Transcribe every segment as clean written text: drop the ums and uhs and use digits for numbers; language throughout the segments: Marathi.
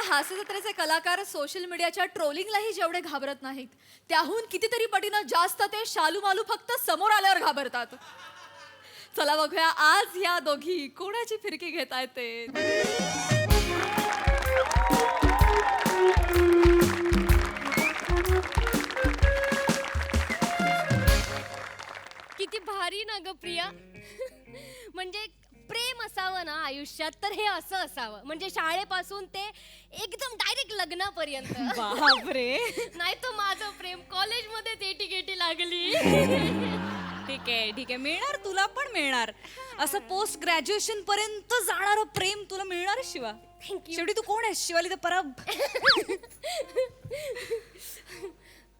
हास्य जत्रेचे कलाकार सोशल मीडियाच्या ट्रोलिंगलाही जेवढे घाबरत नाहीत, त्याहून कितीतरी पटीनं जास्त ते शालू मालू फक्त समोर आल्यावर घाबरतात. चला बघूया आज या दोघी कोणाची फिरकी घेतायत ते. किती भारी ना ग प्रिया. म्हणजे प्रेम असावं ना आयुष्यात तर हे असं असावं. म्हणजे शाळेपासून ते एकदम डायरेक्ट लग्नापर्यंत. बापरे. नाही तर माझं प्रेम कॉलेजमध्ये तेटी गेटी लागली. ठीक आहे मिळणार, तुला पण मिळणार. असं पोस्ट ग्रॅज्युएशन पर्यंत जाणारं प्रेम तुला मिळणार शिवा. शेवटी तू कोण आहेस? शिवाली तर परब.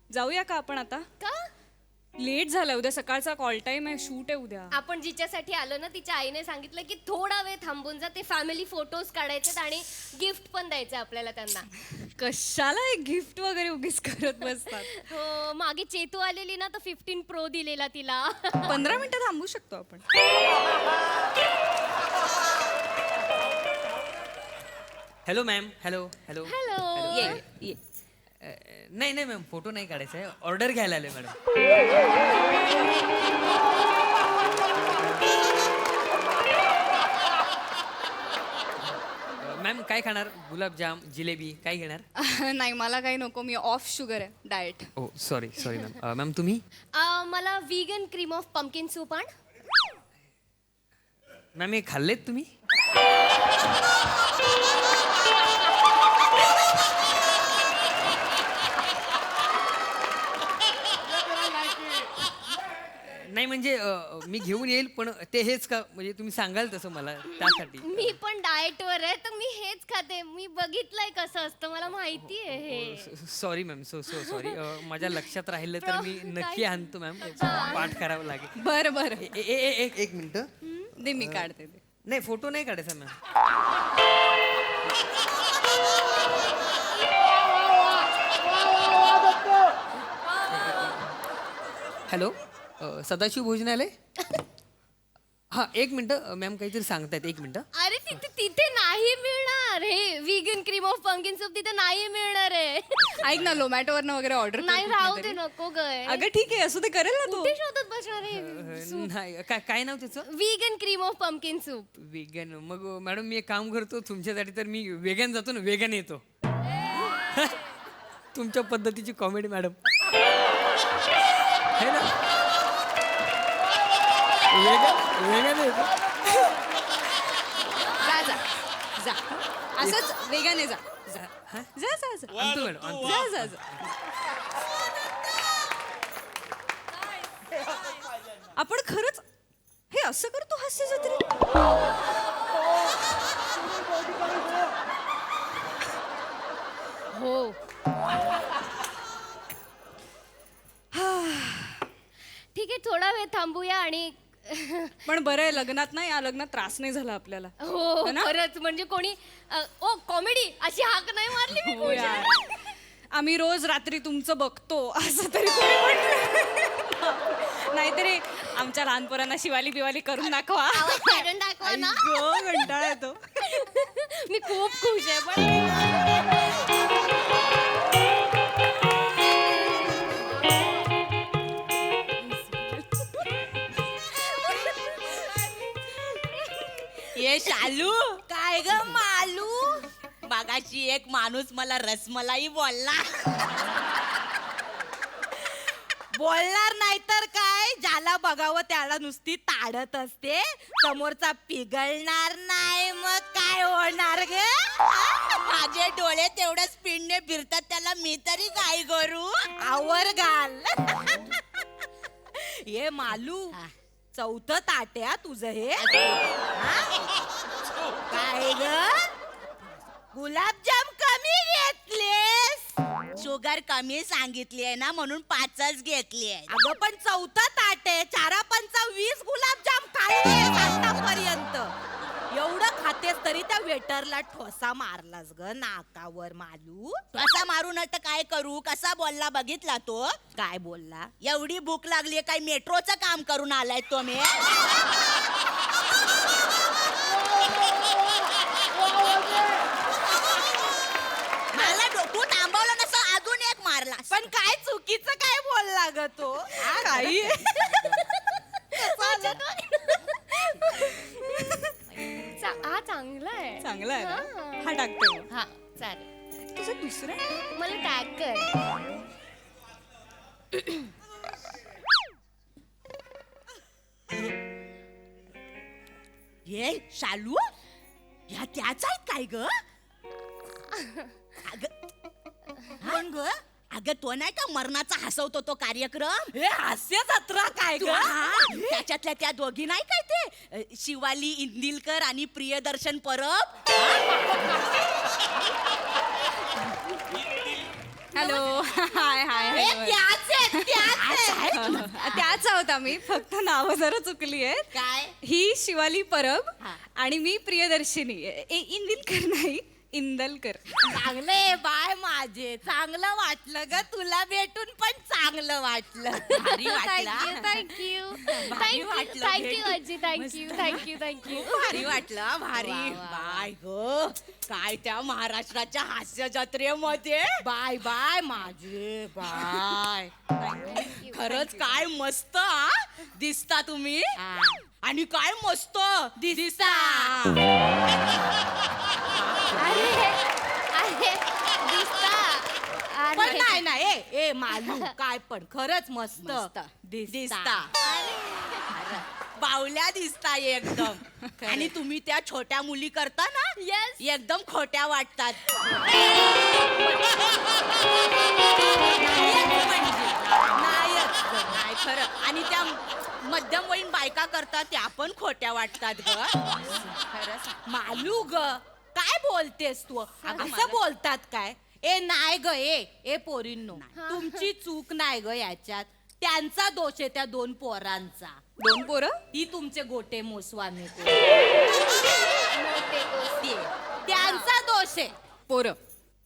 जाऊया का आपण आता? का? लेट झालं, उद्या सकाळचा कॉल टाइम आहे, शूट आहे उद्या. आपण जिच्यासाठी आलो ना तिच्या आईने सांगितलं की थोडा वेळ थांबून जा, ते फॅमिली फोटोज काढायचे आणि गिफ्ट पण द्यायचं आपल्याला त्यांना. कशाला एक गिफ्ट वगैरे उगीच करत बसतात. हो, मागे चेतू आलेली ना तर 15 Pro दिलेला तिला. 15 मिनिटं थांबू शकतो आपण. Hello ma'am. Hello hello hello. ये. नाही नाही मॅम, फोटो नाही काढायचा आहे, ऑर्डर घ्यायला आलोय मॅडम. मॅम काय खाणार? गुलाबजाम, जिलेबी काय घेणार? नाही मला काही नको, मी ऑफ शुगर आहे, डाएट. ओ सॉरी मॅम. मॅम तुम्ही? मला vegan cream of pumpkin soup आण. मॅम हे खाल्लेत तुम्ही? नाही म्हणजे मी घेऊन येईल, पण ते हेच का? म्हणजे तुम्ही सांगाल तसं मला त्यासाठी. मी पण डाएट वर आहे तर मी हेच खाते. मी बघितलंय कसं असतं, मला माहिती आहे हे. Sorry ma'am, sorry. माझ्या लक्षात राहिलं तर मी नक्की आणतो मॅम. पाठ करावं लागेल. बरं एक मिनिट. दे मी काढते ते. नाही फोटो नाही काढायचा मॅम. हॅलो, सदाशिव भोजनालय. हा एक मिनिट मॅम, काहीतरी सांगतायत. एक मिनिट. अरे तिथे नाही मिळणार हे vegan cream of pumpkin soup. तिथे नाही मिळणार आहे. ऐक ना, लोमॅटोवरनं वगैरे ऑर्डर नाही, राहू दे, नको गय. अगं ठीक आहे, असू दे, करेल ना तू. कुठे शोधत बसणार आहे? नाही काय नाव त्याचं? Vegan cream of pumpkin soup. Vegan. मग मॅडम मी एक काम करतो तुमच्यासाठी, तर मी वेगन जातो ना, वेगन येतो. तुमच्या पद्धतीची कॉमेडी मॅडम है ना. वेगन येतो. जा असंच वेगाने जा. हा? जा आणतो मॅडम, आणतो. जा. आपण खरंच हे असं करतो हास्य जत्रेत? हो. ठीक आहे, थोडा वेळ थांबूया. आणि पण बरं आहे, लग्नात ना, या लग्नात त्रास नाही झाला आपल्याला. हो ना? खरंच. म्हणजे कोणी ओ कॉमेडी अशी हाक नाही मारली मी हो यार. आम्ही रोज रात्री तुमचं बघतो असं तरी कोणी म्हटलं. नाहीतरी आमच्या लहान पोरांना शिवाली बिवाली करून दाखवा. आवाज काढून दाखवा ना. कंटाळा येतो. मी खूप खुश आहे. पण ये शालू, काय ग मालू? मगाशी एक माणूस मला रसमलाई बोलणार नाही तर काय, ज्याला बघावं त्याला नुसती ताडत असते. समोरचा पिघळणार नाही मग काय होणार ग? माझे डोळे तेवढ्या स्पीडने फिरतात, त्याला मी तरी काय करू? आवर घाल. ये मालू, चौथं ताट्या तुझं हे. काय ग? गुलाबजाम कमी घेतलेस? शुगर कमी सांगितली आहे ना, म्हणून 5च घेतली आहे. अगं पण चौथं ताट आहे. 4 पंचा 20 गुलाबजाम खाल्ले आतापर्यंत. एवढं खातेस तरी त्या वेटरला ठोसा मारलास ग नाकावर मालू. ठोसा मारू न तर काय करू? कसा बोलला बघितला तो? काय बोलला? एवढी भूक लागली, काय मेट्रोचं काम करून आलाय तो मी? का ग तो काही हा चांगला आहे. चांगला आहे ना? हा. हा टाकतो हा चालेल. तुझं दुसरं मला टॅग कर. ये शालू ह्या त्याच आहेत काय ग पण ग अगं तो नाही का मरणाचा हसवतो तो कार्यक्रम हे हास्य जत्रा काय ग त्याच्यातल्या त्या दोघी नाही काय ते शिवाली इंदिलकर आणि प्रियदर्शन परब हॅलो हाय हाय हे त्याच आहेत, त्याच आहेत. त्याच आहोत आम्ही फक्त नावं जरा चुकली आहेत काय ही शिवाली परब हा. आणि मी प्रियदर्शिनी इंदिलकर नाही इंदलकर चांगले बाय माझे चांगलं वाटलं ग तुला भेटून पण चांगलं वाटलं भारी वाटलं थँक्यू भारी वाटलं थँक्यू भेटून. आजी थँक्यू भारी वाटलं भारी बाय ग काय त्या महाराष्ट्राच्या हास्य जत्रेमध्ये बाय बाय माझे बाय खरंच काय मस्त हा दिसता तुम्ही आणि काय मस्त दिसता अरे अरे दिसता. पण अरे नाही नाही ए मालू काय पण खरंच मस्त दिसता बावल्या दिसता एकदम आणि तुम्ही त्या छोट्या मुली करता ना Yes. एकदम खोट्या वाटतात नाहीच ग, नाही खरं आणि त्या मध्यमवयीन बायका करतात त्या पण खोट्या वाटतात ग खरंच मालू ग काय बोलतेस तू असं बोलतात काय ए नाही ग ए पोरींनो तुमची चूक नाही ग याच्यात त्यांचा दोष आहे त्या दोन पोरांचा दोन पोरं ती तुमचे गोटे मोसवाने मोठे गोष्टी. त्यांचा दोष आहे पोरं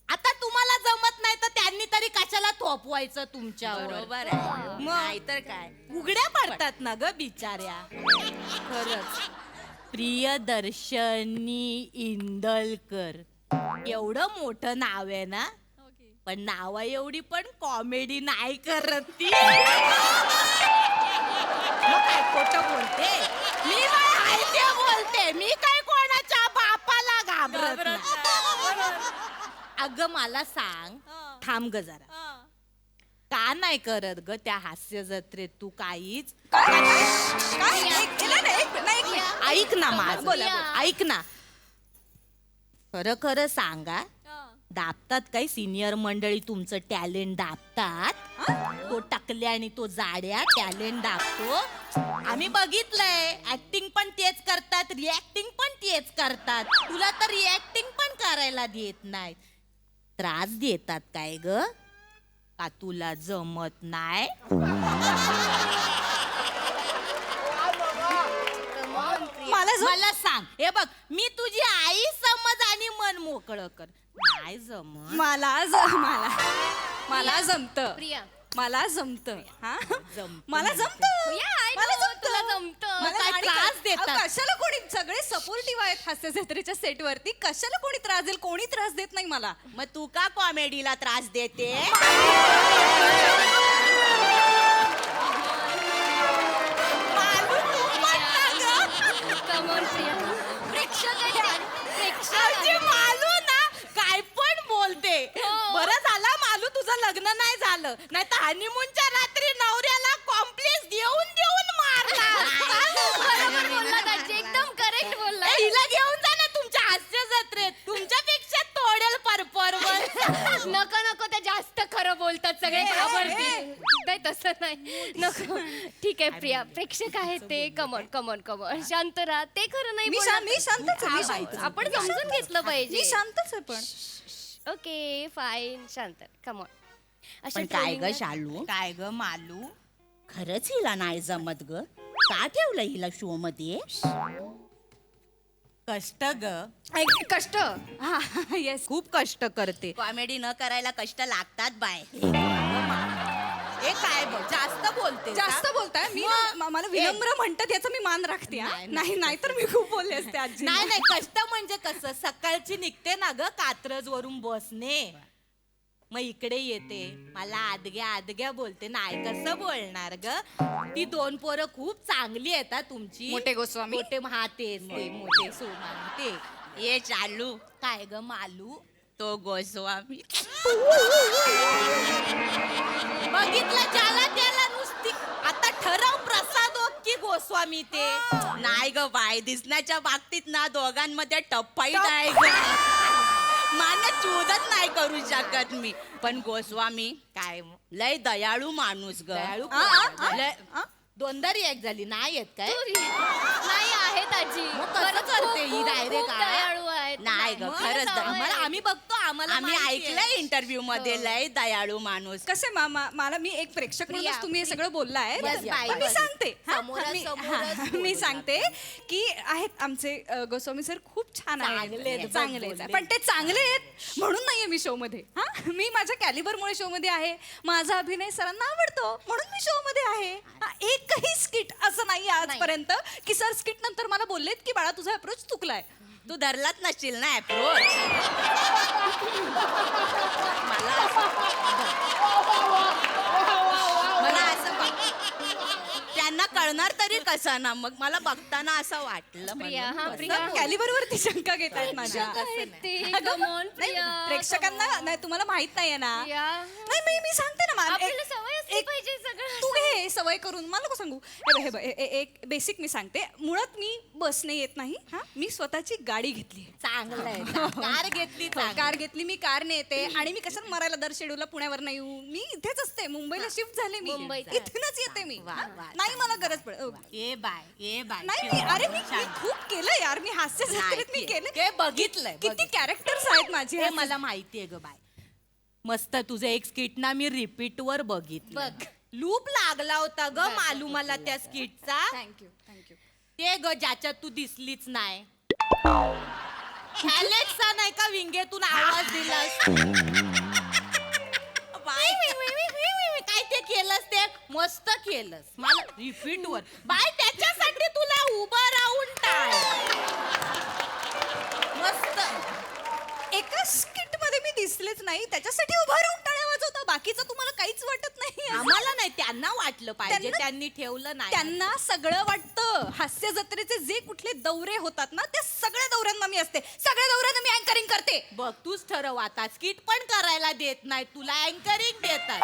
आता तुम्हाला जमत नाही तर त्यांनी तरी कशाला थोपवायचं तुमच्या बरोबर आहे नाहीतर काय उघड्या पडतात ना ग बिचाऱ्या खरंच प्रियदर्शनी इंदलकर एवढं मोठं नाव आहे ना पण नावा एवढी पण कॉमेडी नाही करत ती मग काय खोटं बोलते मी काय आहे ते बोलते मी काय कोणाच्या बापाला घाबरत नाही. अगं मला सांग थांब ग जरा का नाही करत ग त्या हास्य जत्रेत तू काहीच ऐक ना माझं बोला. ऐक ना खरं खरं सांगा दाबतात काही सिनियर मंडळी तुमचं टॅलेंट दाबतात तो टकल्या आणि तो जाड्या टॅलेंट दाबतो आम्ही बघितलंय ऍक्टिंग पण तेच करतात रिॲक्टिंग पण तेच करतात तुला तर रिॲक्टिंग पण करायला देत नाहीत त्रास देतात काय ग का तुला जमत नाही मला सांग हे बघ मी तुझी आई समज आणि मन मोकळं कर नाही जमत मला जमत प्रिया मला जमत हा जमतं. मला जमत मला तुला जमतं. मग काय त्रास देतात? कशाला कोणी सगळे सपोर्टिव्ह आहेत हास्य जत्रेच्या सेट वरती कशाला कोणी त्रास देईल कोणी त्रास देत नाही मला मग तू का कॉमेडीला त्रास देते Come on, प्रिया. प्रेक्षक आहे छान. प्रेक्षक आमची आहे. मालू ना काय पण बोलते हो. बरं झालं मालू तुझं लग्न नाही झालं नाही तर हनीमूनच्या रात्री नवऱ्याला कॉम्प्लेक्स देऊन देऊन मारला बरोबर बोलला दाजी, एकदम करेक्ट बोलला. ए, हिला घेऊन जा ना तुमच्या हास्य जत्रेत तुमच्यापेक्षा तोडेल परपरवर नको नको ते जास्त खरं बोलतात सगळे घाबरतील नाही तसं नाही नको ठीक आहे प्रिया प्रेक्षक आहेत ते कमॉन कमॉन कमॉन शांत राहा ते खरं नाही मी बोलणार. मी शांतच आहे, मी शांत आहे. आपण समजून घेतलं मी पाहिजे शांतच आहे पण ओके फाईन शांत कमॉन पण काय ग शालू काय ग मालू खरंच हिला नाही जमत ग का ठेवलं हिला शो मध्ये कष्ट ग कष्ट हा येस खूप कष्ट करते कॉमेडी न करायला कष्ट लागतात बाय हे काय बघ जास्त बोलते जास्त बोलताय मी ना- मला विनम्र म्हणतात याचा मी मान राखते हा. नाही नाही तर मी खूप बोलले असते आजी नाही नाही कष्ट म्हणजे कसं सकाळची निघते ना ग कात्रज वरून बसने मग इकडे येते मला आदग्या आदग्या बोलते नाही कसं बोलणार ग ती 2 पोरं खूप चांगली आहेत हा तुमची मोठे गोस्वामी? मोठे तेच ते मोठे सोमानी ते ये चालू काय ग मालू तो गोस्वामी बघितलं ज्याला त्याला नुसती आता ठरव प्रसाद की गोस्वामी ते नाही ग बाय दिसण्याच्या बाबतीत ना दोघांमध्ये टप्पाईट आहे ग मला चूजच नाही करू शकत मी पण गोस्वामी काय लय दयाळू माणूस ग दयाळू लय दोनदा रिॲक्ट झाली नाही येत काय नाही आहेत आजी मग कसं खरंच करते खूप- ही खूप- डायरेक्ट खूप दयाळू आहेत नाही ग मला खरंच सवय आम्हाला आहे. आम्ही बघतो आम्हाला आम्ही माहिती आहे. ऐकलंय इंटरव्ह्यू मध्ये लय दयाळू माणूस कसे मला मी एक प्रेक्षक प्रिया, म्हणूनच तुम्ही हे सगळं बोललाय Yes, बाई, पण मी बस. सांगते हा, समोरासमोरच मी बोलू सांगते की आहेत आमचे गोस्वामी सर खूप छान चांगले आहेत आहेत, चांगले बोलले. आहेत पण ते चांगले आहेत म्हणून नाहीये मी शो मध्ये हा मी माझ्या कॅलिबरमुळे शो मध्ये आहे माझा अभिनय सरांना आवडतो म्हणून मी शो मध्ये आहे हा, एकही स्किट असं नाही आजपर्यंत की सर स्किट नंतर मला बोललेत की बाळा तुझा अप्रोच चुकलाय तू धरलाच नसशील ना अप्रोच मला असं त्यांना कळणार तरी कसं ना मग मला बघताना असं वाटलं प्रिया, म्हणून हा, कसं प्रिया. बोलते. कॅलिबरवरती शंका घेत आहेत माझ्या ते अगं, come on, नाही, प्रिया, प्रेक्षकांना नाही तुम्हाला माहित नाहीये ना प्रिया. नाही मी सांगते ना मॅम आपल्याला सवय असली पाहिजे सगळं तू घे सवय करून मला नको सांगू हे बघ, एक बेसिक मी सांगते मुळात मी बसने येत नाही हा मी स्वतःची गाडी घेतली चांगलं आहे कार घेतली चांगलं. कार घेतली मी कारने येते आणि मी कशाला मरायला दर शेड्यूलला पुण्यावर नाही येऊ मी इथेच असते मुंबईला शिफ्ट झाले मी मुंबईत. इथूनच येते मी वा, वा, नाही मला गरज पड ये बाय नाही अरे मी खूप केलं यार मी हास्य जत्रेत मी केलं ते बघितलंय किती कॅरेक्टर्स आहेत माझे हे मला माहितीये ग बाय मस्त तुझं एक स्किट ना मी रिपीट वर बघितलं बघ. लूप लागला होता ग मालू मला त्या स्किटचा थँक्यू ते ग ज्याच्यात तू दिसलीच नाही ह्यालेटचा नाही का विंगेतून आवाज दिलास बाय, काय ते केलंस ते मस्त केलंस मला रिपीट वर बाय त्याच्यासाठी तुला उभं राहून टाळ मस्त एका स्किट मध्ये मी दिसलेच नाही त्याच्यासाठी उभा राहून टाळ्या वाजवता बाकीचं तुम्हाला काहीच वाटत नाही आम्हाला नाही त्यांना वाटलं पाहिजे त्यांना- त्यांनी ठेवलं नाही त्यांना सगळं वाटतं हास्य जत्रेचे जे कुठले दौरे होतात ना त्या सगळ्या दौऱ्यांना मी असते सगळ्या दौऱ्यांना मी अँकरिंग करते बघ तूच ठरव आता स्किट पण करायला देत नाही तुला अँकरिंग देतात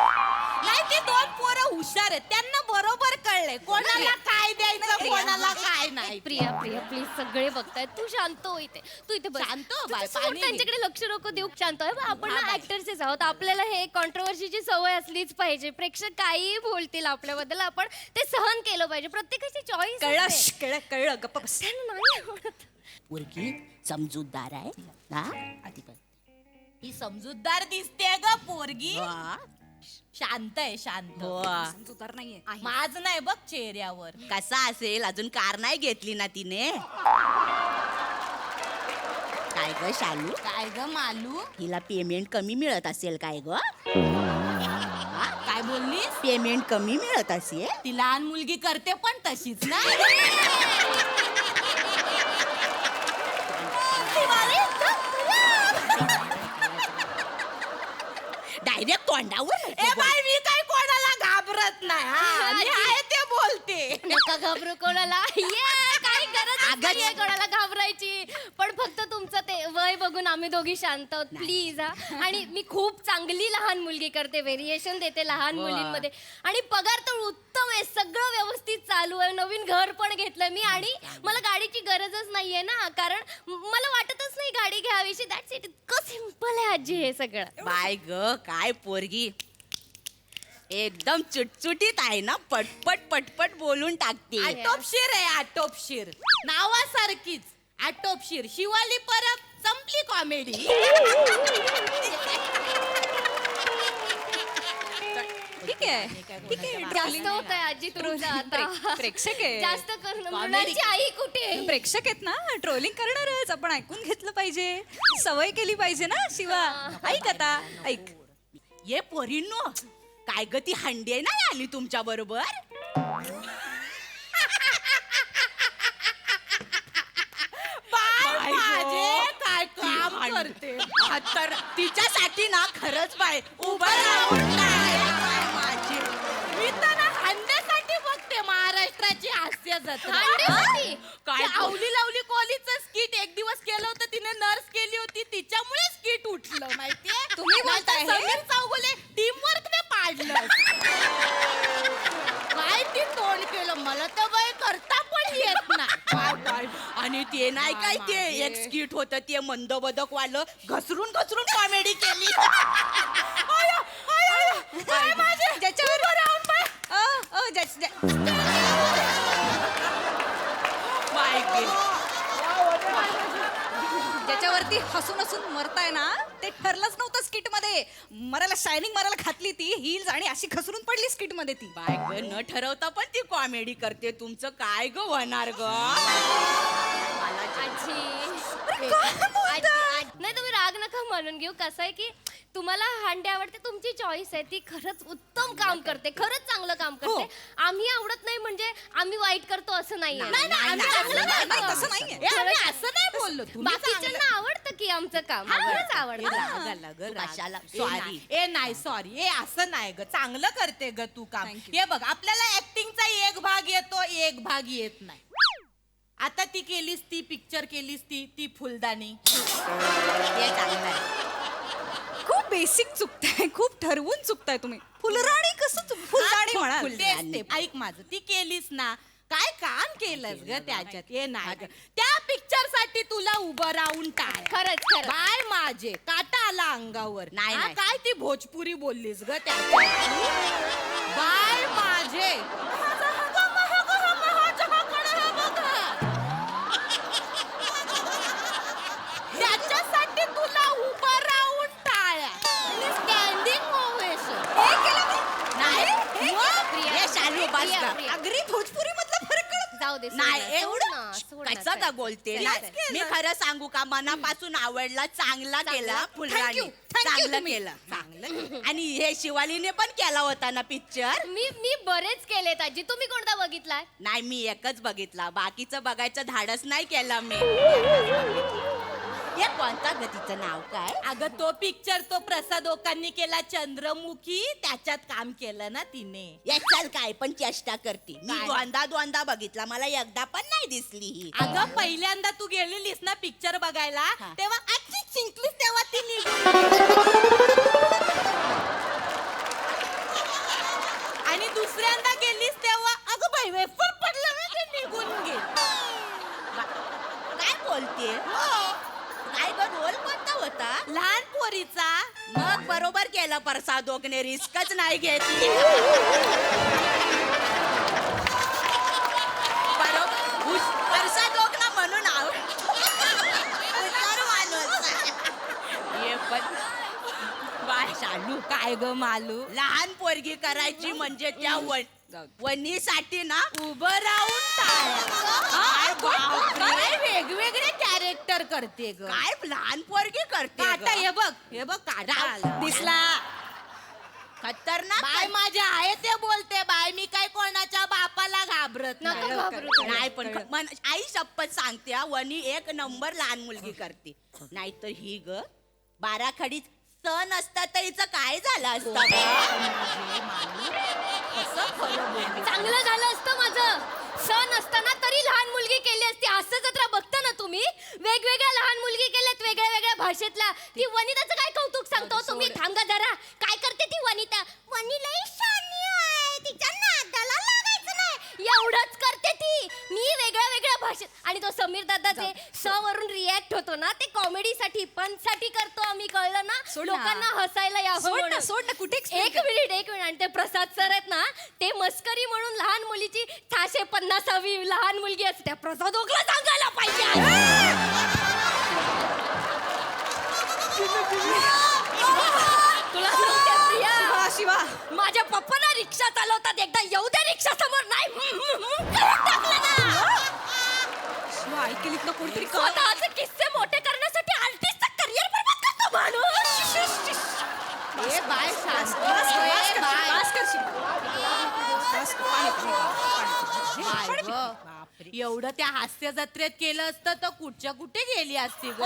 नाही ते 2 पोरं हुशार आहेत त्यांना बरोबर कळलंय कोणाला काय द्यायचं कोणाला काय नाही प्रिया प्रिया प्लीज सगळे बघतायत तू शांत हो इथे तू इथे बस. शांत हो तू बाय, तसं पाणी घे. त्यांच्याकडे लक्ष नको देऊ शांत हो. आपण हा, ना बाय. ऍक्टर्सच आहोत आपल्याला हे कॉन्ट्रोवर्सीची सवय असलीच पाहिजे प्रेक्षक काही बोलतील आपल्याबद्दल आपण ते सहन केलं पाहिजे प्रत्येकाची चॉईस कळलं गप्प बस नाही आवडत. पोरगी समजूतदार आहे ना ही समजूतदार दिसते ग पोरगी शांत आहे शांत समजूतदार नाहीये माझ नाही बघ चेहऱ्यावर कसा असेल अजून कार नाही घेतली ना तिने काय ग शालू काय ग मालू हिला पेमेंट कमी मिळत असेल काय ग काय बोललीस पेमेंट कमी मिळत असेल ती लहान मुलगी करते पण तशीच ना डायरेक्ट तोंडावर ए बाई मी काय कोणाला घाबरत नाही हा. मी आहे ते बोलते नका घाबरू कोणाला काही गरज नाहीये कोणाला घाबरायची पण फक्त तुमचं ते वय बघून आम्ही दोघी शांत आहोत प्लीज हा आणि मी खूप चांगली लहान मुलगी करते व्हेरिएशन देते लहान मुलींमध्ये आणि पगार तर उत्तम आहे सगळं व्यवस्थित चालू आहे नवीन घर पण घेतलंय मी आणि मला गाडीची गरजच नाहीये ना कारण मला वाटतच नाही गाडी घ्यावीशी दॅट्स इट इतकं सिम्पल आहे आजी हे सगळं बाय ग काय पोरगी एकदम चुटचुटीत आहे ना पटपट पटपट बोलून टाकते आटोपशीर आहे आटोपशीर नावासारखीच आटोपशीर शिवाली परत संपली कॉमेडी ठीक आहे जास्त होत आहे आजी तुमचं आता प्रेक्षक आहे जास्त करून मुलांची आई कुठे आहे? प्रेक्षक आहेत ना ट्रोलिंग करणारच आपण ऐकून घेतलं पाहिजे सवय केली पाहिजे ना शिवा ऐक आता ऐक ये पोरींनो काय ग ती हंडी आहे नाही आली तुमच्या बरोबर काय काम करते तर तिच्यासाठी ना खरंच बाय उभं राहून टाळ्या बाय माझी. मी तर ना हांड्यासाठी बघते महाराष्ट्राची हास्य जत्रा. हांड्यासाठी? काय आवली लावली कॉलीचं स्किट एक दिवस केलं होतं तिने, नर्स केली होती तिच्यामुळे स्किट उठलं माहितीये. तुम्ही बोलताय हे? समीर चौगुले टीम वर्क ने पाडलं. काय ती तोंड केलं मला तर बाई करता पण येत नाही. आणि ते नाही काय ते एक स्किट होतं ते मंद बदक वालं घसरून घसरून कॉमेडी केली. ज्याच्यावर ज्याच्यावरती हसून हसून मरताय ना ते ठरलंच नव्हतं स्किट मध्ये. मरायला शायनिंग मारायला घातली ती हिल्स आणि अशी घसरून पडली स्किट मध्ये ती. बाय ग न ठरवता पण ती कॉमेडी करते. तुमचं काय ग होणार ग? नाही तुम्ही राग नका म्हणून घेऊ. कसं आहे की तुम्हाला हांडे आवडते तुमची चॉईस आहे. ती खरंच उत्तम काम करते, खरंच चांगलं काम करते. आम्ही आवडत नाही म्हणजे आम्ही वाईट करतो असं नाहीये. नाही, नाही, आम्ही नाही, चांगलं नाही, करतो. तसं नाहीये. ए, आम्ही असं नाही बोललो. तुम्ही बाकीच्यांना आवडतं की आमचं काम खरंच आवडतं. कशाला सॉरी ए नाही सॉरी ए असं नाही ग चांगलं करते ग तू काम. हे बघ आपल्याला ऍक्टिंगचा एक भाग येतो एक भाग येत नाही. आता ती केलीस ती पिक्चर केलीस ती फुलदाणी हे चांगलं आहे. खूप बेसिक चुकताय, खूप ठरवून चुकताय तुम्ही. फुलराणी कसं फुलदाणी म्हणाल? तेच ते ऐक माझं ती केलीस ना काय काम केलंस ग त्याच्यात. हे नाही ग त्या पिक्चर साठी तुला उभं राहून टाळ. खरंच खरं बाय माझे काटा आला अंगावर. नाही, हा, नाही. काय ती भोजपुरी बोललीस ग त्याच्यात. बाय माझे त्याच्यासाठी तुला उभं राहून टाळ्या स्टँडिंग ओवेशन. हे शालू बस प्रिया, का? प्रिया. अगदी भोजपुरी मधला फरक कळत जाऊ दे सोड नाही ना, सोड एवढं ना, सोड ना, कसं चल. का बोलते चल, चल. मी खरं सांगू का मनापासून आवडला चांगला केला फुलराणी. Thank you चांगलं तुम्ही. केलं चांगलं. आणि हे शिवालीने पण केला होता ना पिक्चर. मी बरेच केलेत आजी. तुम्ही कोणता बघितलाय? नाही मी एकच बघितला बाकीचं बघायचं धाडस नाही केलं मी. हे कोणता ग तिचं नाव काय? अगं तो पिक्चर तो प्रसाद ओकांनी केला चंद्रमुखी त्याच्यात काम केलं ना तिने. या चल काय पण चेष्टा करते. मी काय? दोनदा बघितला मला एकदा पण नाही दिसली ही. अगं पहिल्यांदा तू गेलेलीस ना पिक्चर बघायला हा. तेव्हा आजची जिंकलीस तेव्हा ती निघून आणि दुसऱ्यांदा गेलीस तेव्हा अगं बाई वेफर पडलं ना ते निघून गेल. काय बोलते काय ग रोल कोणता होता? लहान पोरीचा. मग बरोबर केलं प्रसाद ओकने रिस्कच नाही घेतली. बरोबर प्रसाद ओकना म्हणून हुशार माणूस. हे पण बाय शालू काय ग मालू लहान पोरगी करायची म्हणजे त्या वनीसाठी ना उभं राहून काय बापरे. काय वेगवेगळे कॅरेक्टर करते ग. काय लहान पोरगी करते काटा ग? हे बघ काटा आला. दिसला खतरनाक बाय माझे आहे ते बोलते बाय मी काय कोणाच्या बापाला घाबरत नका नाही. घाबरू. नाही पण आई शपथ सांगते हा, वनी एक नंबर लहान मुलगी करते. नाहीतर ही ग बाराखडीत सण असता तर हिचं काय झालं असतं चांगलं झालं असतं माझं. सण असताना तरी लहान मुलगी केली असती. हास्य जत्रा बघता ना तुम्ही वेगवेगळ्या लहान मुलगी केल्यात वेगळ्या वेगळ्या भाषेतल्या. ती वनिताचं काय कौतुक सांगतो तुम्ही. थांबा जरा. काय करते ती वनिता? वनिला शानी आहे तिच्या नादाला लागायचं नाही एवढंच करते ती. मी वेगळ्या वेगळ्या भाषेत. आणि तो समीर दादाचे स वरून रिॲक्ट होतो ना ते कॉमेडीसाठी फनसाठी करतो आम्ही. कळलं ना सोड ना. लोकांना हसायला यावं सोड ना म्हणून. सोड ना कुठे explain एक मिनिट आणि ते प्रसाद सर आहेत ना ते मस्करी म्हणून लहान मुलीची 650वी लहान मुलगी असते त्या प्रसाद ओकला सांगायला पाहिजे. तुला सांगते प्रिया शिवा शिवा माझ्या पप्पांना रिक्षा चालवतात एकदा येऊ द्या रिक्षा समोर नाही करत टाकलं ना. शिवा ऐकलीत ना कोणतरी का स्वतःचे किस्से मोठे करण्यासाठी आर्टिस्टचं करिअर बरबाद करतो माणूस. ए बाय शांत. बस ए, बाय. कर शिवा. बस कर, पाणी, पाणी, पाणी. बाय ग. एवढं त्या हास्य जत्रेत केलं असतं तर कुठच्या कुठे गेली असती गं.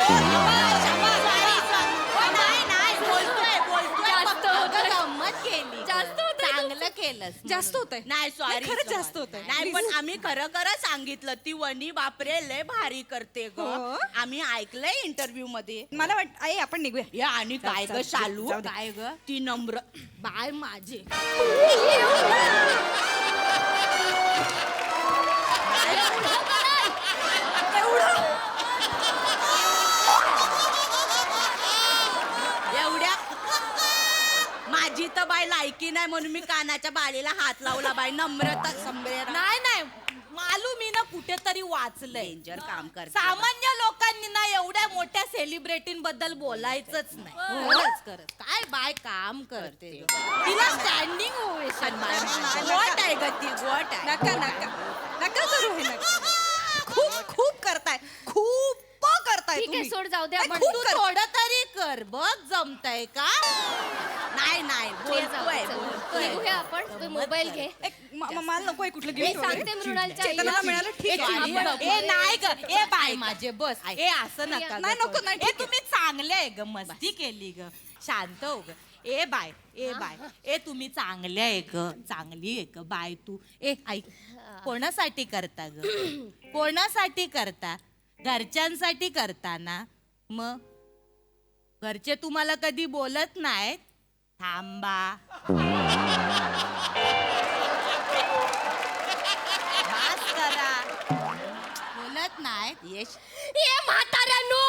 नाही नाही बोलतोय बोलतोय जास्त फक्त होतंय. गंमत केली जास्त होतंय. चांगलं केलंस जास्त होतंय. नाही सॉरी खरंच जास्त होतंय. नाही पण आम्ही खरं खरं सांगितलं ती वनी बापरे लय भारी करते ग हो. आम्ही ऐकलंय इंटरव्ह्यू मध्ये मला वाट आई आपण निघूया. या आणि काय ग शालू जाऊ दे. काय ग ती नम्र बाय माझे एवढ्या माझी तर बाई लायकी नाही म्हणून मी कानाच्या बाळीला हात लावला बाई नम्रता संभ्र नाही नाही मालू मी ना कुठेतरी वाचलंय डेंजर काम करते सामान्य लोकांनी ना एवढ्या मोठ्या सेलिब्रिटींबद्दल बोलायचंच नाही खरंच खरंच काय बाय काम करते ग. तिला स्टँडिंग ओवेशन गोट आहे ग ती गोट आहे नका नका नका करू हे नका. खूप खूप करताय खूप करताय ठीक आहे तुम्ही. सोड जाऊ दे नाही, आपण खूप तू कर- थोडं तरी कर बघ जमतय का नाही नाही प्रिया, जाऊ दे, बोलतोय चल. बोलतोय निघूया आपण मोबाईल घे मला नकोय कुठलं मी गिफ्ट सांगते मृणालच्या चेतनाला आईला. मिळालं ठीक आहे. आपण ए नाही ग ए बाय माझे बस ए असं नका नाही, ग नको, करू. नाही, ए ठीक आहे. तुम्ही चांगले आहे ग मस्ती केली ग शांत हो ग ए बाय ए तुम्ही चांगले आहे ग चांगली आहे ग बाय तू ए ऐक कोणासाठी करता ग कोणासाठी करता घरच्यांसाठी करता ना मग घरचे तुम्हाला कधी बोलत नाहीत थांबा बास करा बोलत नाहीत यश ए म्हाताऱ्यानो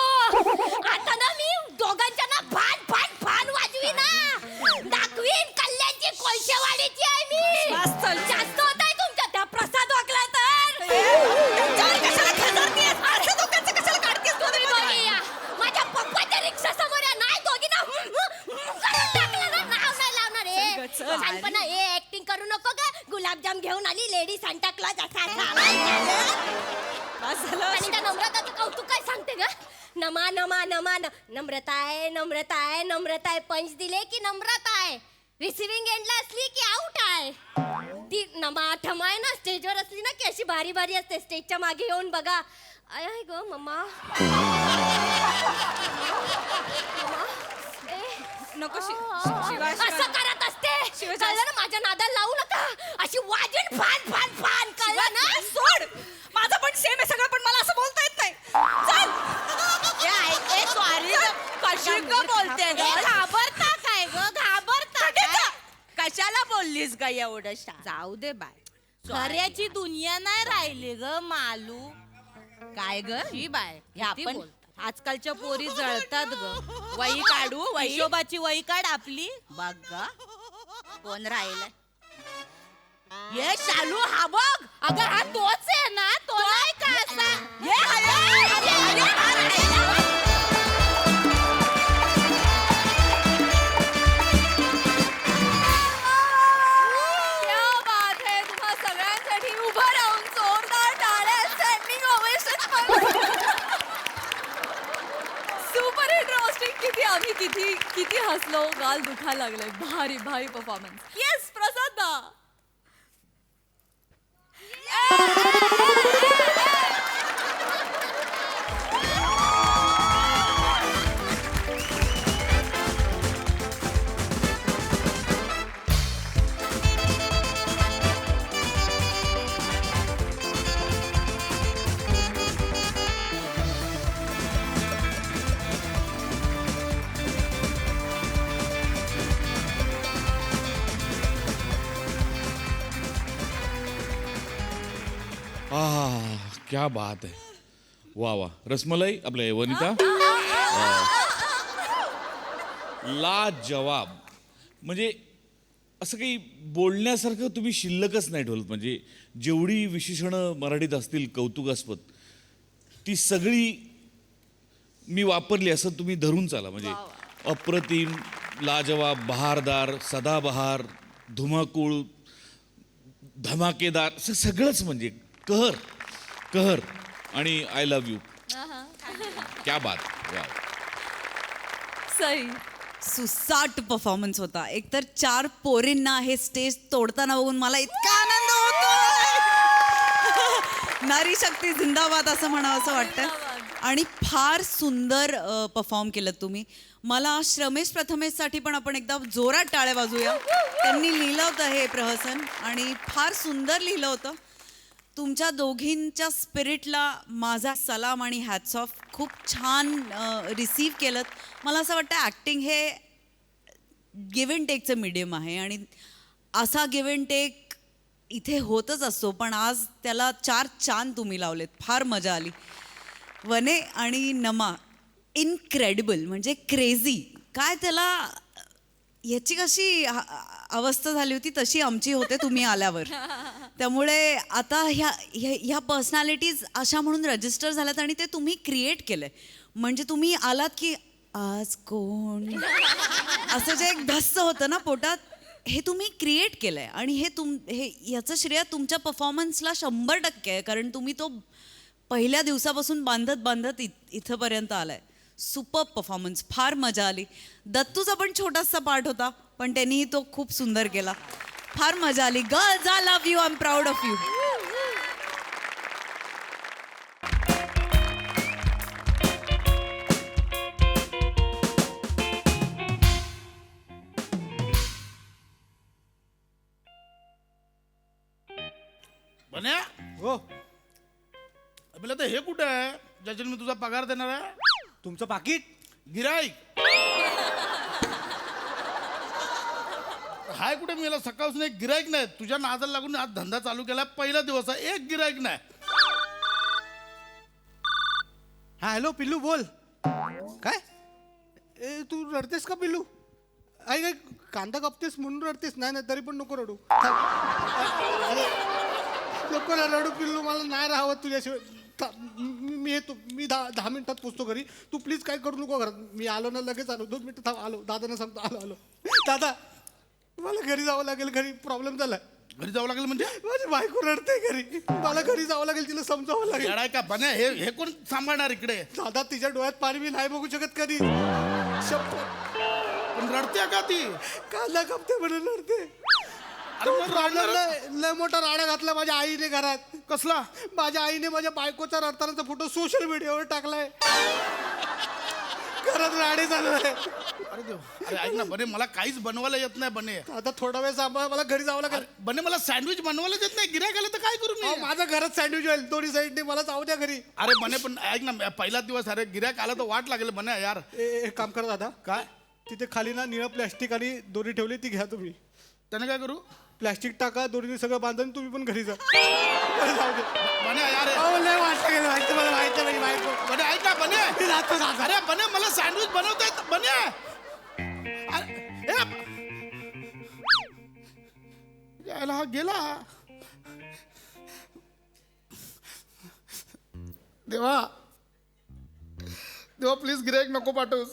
आता ना मी दोघांच्या ना भान वाजवी ना दाखवीन कल्याणची कोळशेवाडीची आहे मी बस, चल. जास्त होत आहे तुमच्या त्या प्रसाद वाकला तर कशाला खजारतीयेस? असं डोक्याचं कशाला काढतेस तू तुम्ही मध्ये? दोघी या. माझ्या पप्पाच्या रिक्षा समोर या नाही दोघी ना करून टाकलं ना नाव नाही लावणार चल ग, चल. सांगपणा हे ऍक्टिंग करू नको का गुलाबजाम घेऊन आली लेडी सांता क्लॉज असा आला. बस झालं. आणि त्या नम्रताचं कौतुक काय सांगते ग नमा नमा नमा नम्रता आहे पंच दिले की नम्रता आहे रिसिव्हिंग एंडला असली की आउट आहे ती नमा ठमा आहे ना स्टेजवर असली ना की अशी भारी भारी असते स्टेजच्या मागे येऊन बघा आय आहे ग मम्मा मम्मा, ए, नको असं करत असते कळलं ना माझ्या नादाला लावू नका अशी वाजून फान कळलं ना सोड माझं पण सेम आहे सगळं पण मला असं बोलता येत नाही चल सॉरी कशी ग बोलते ए, ग घाबरता काय ग घाबरता काय? कशाला बोललीस ग एवढं जाऊ दे बाय खऱ्याची दुनिया नाही राहिली ग मालू काय ग ही बाय हे आपण आपण- आजकालच्या पोरी जळतात ग वही काढू वही हिशोबाची वही काढ आपली बघ ग कोण राहिलंय ये शालू हा बघ अगं हा तोच आहे ना तो नाही का असा ये अरे हा राहिला. क्या बात है तुम्हा सगळ्यांसाठी उभं राहून जोरदार टाळ्या standing ovation super hit roasting किती हसलो गाल दुखायला लागले भारी परफॉर्मन्स येस प्रसाद दा क्या बात आहे वा वा रसमलाई आपले वनिता लाजवाब म्हणजे असं काही बोलण्यासारखं तुम्ही शिल्लकच नाही ठेवलं म्हणजे जेवढी विशेषणं मराठीत असतील कौतुकास्पद ती सगळी मी वापरली असं तुम्ही धरून चाला म्हणजे अप्रतिम लाजवाब बहारदार सदाबहार धुमाकूळ धमाकेदार असं सगळंच म्हणजे कहर कहर आणि आय लव्ह यू क्या बात वा सही सुसाट परफॉर्मन्स होता एकतर 4 पोरींना हे स्टेज तोडताना बघून मला इतका आनंद होतो नारी शक्ती जिंदाबाद असं म्हणावं असं वाटतं. आणि फार सुंदर परफॉर्म केलं तुम्ही. मला श्रमेश प्रथमेशसाठी पण आपण एकदा जोरात टाळ्या वाजूया. त्यांनी लिहिलं होतं हे प्रहसन आणि फार सुंदर लिहिलं होतं. तुमच्या दोघींच्या स्पिरिटला माझा सलाम आणि हॅट्स ऑफ. खूप छान रिसीव्ह केलं. मला असं वाटतं ॲक्टिंग हे गिव्ह अँड टेकचं मीडियम आहे आणि असा गिव्ह अँड टेक इथे होतच असतो, पण आज त्याला 4 चांद तुम्ही लावलेत. फार मजा आली. वने आणि नमा इनक्रेडिबल, म्हणजे क्रेझी. काय त्याला याची कशी अवस्था झाली होती तशी आमची होते तुम्ही आल्यावर. त्यामुळे आता ह्या पर्सनॅलिटीज अशा म्हणून रजिस्टर झाल्यात आणि ते तुम्ही क्रिएट केलंय. म्हणजे तुम्ही आलात की आज कोण असं जे एक धस्स होतं ना पोटात, हे तुम्ही क्रिएट केलंय आणि हे याचं श्रेय तुमच्या परफॉर्मन्सला 100% आहे. कारण तुम्ही तो पहिल्या दिवसापासून बांधत इथंपर्यंत आलाय. Super performance. फार मजा आली. दत्तूचा पण छोटासा पार्ट होता, पण त्यांनीही तो खूप सुंदर केला. फार मजा आली. Girls, I love you. I am proud of you. बन्या हो, आपल्याला तर हे कुठं आहे ज्याच्याने मी तुझा पगार देणार आहे? तुमचं पाकिट. गिराईक हाय कुठे? मी याला सकाळपासून एक गिराईक नाही. तुझ्या नादाला लागून आज धंदा चालू केला. पहिला दिवस आहे, एक गिराईक नाही. हा हॅलो पिल्लू बोल. काय तू रडतेस का पिल्लू? आई कांदा कापतेस म्हणून रडतेस? नाही नाही तरी पण नको रडू. अरे, नको ना रडू पिल्लू. मला नाही राहावं तुझ्याशिवाय. मी येतो. मी 10 मिनिटात पोचतो घरी. तू प्लीज काय करू नको घरात. मी आलो ना लगेच आलो. 2 मिनिटं थांब. आलो. दादांना सांगतो आलो. दादा मला घरी जावं लागेल. घरी प्रॉब्लेम झालाय. घरी जावं लागेल म्हणजे? माझी बायको रडते घरी. मला घरी जावं लागेल. तिला समजावं लागेल. येडाय का बन्या? हे कोण सांभाळणार इकडे? दादा तिच्या डोळ्यात पाणी मी नाही बघू शकत कधी. पण रडते का ती? कांदा कापते म्हणून रडते. अरे मग रडणार. लय मोठा राडा घातला माझ्या आईने घरात. कसला? माझ्या आईने माझ्या बायकोचा रडतानाचा फोटो सोशल मीडियावर टाकलाय. घरात राडे झालं आहे. अरे देव. अरे ऐक ना बने, मला काहीच बनवायला येत नाही बने. आता थोडा वेळ सांभाळ. मला घरी जावं लागेल. बने मला सँडविच बनवायला येत नाही. गिऱ्हाईक आलं तर काय करू अहो, मी? माझ्या घरात सँडविच होईल दोन्ही साईडने. मला जाऊ द्या घरी. अरे बने पण ऐक ना, पहिला दिवस. अरे गिऱ्हाईक आलं तर वाट लागेल बने यार. एक काम करा दादा. काय? तिथे खाली ना निळं प्लॅस्टिक आणि दोरी ठेवली, ती घ्या तुम्ही. त्याने काय करू? प्लॅस्टिक टाका, दोरीने सगळं बांधून तुम्ही पण घरी जा. बरं, जाऊ दे. बने यार. अहो, लय वाटलं गेलं. माहिती मला माहिती माझी बायको. बने ऐक ना बने. मी जातो दादा. अरे बने मला सँडविच बनवता येत बने. यायला हा गेला. देवा देवा प्लीज गिराईक नको पाठवूस.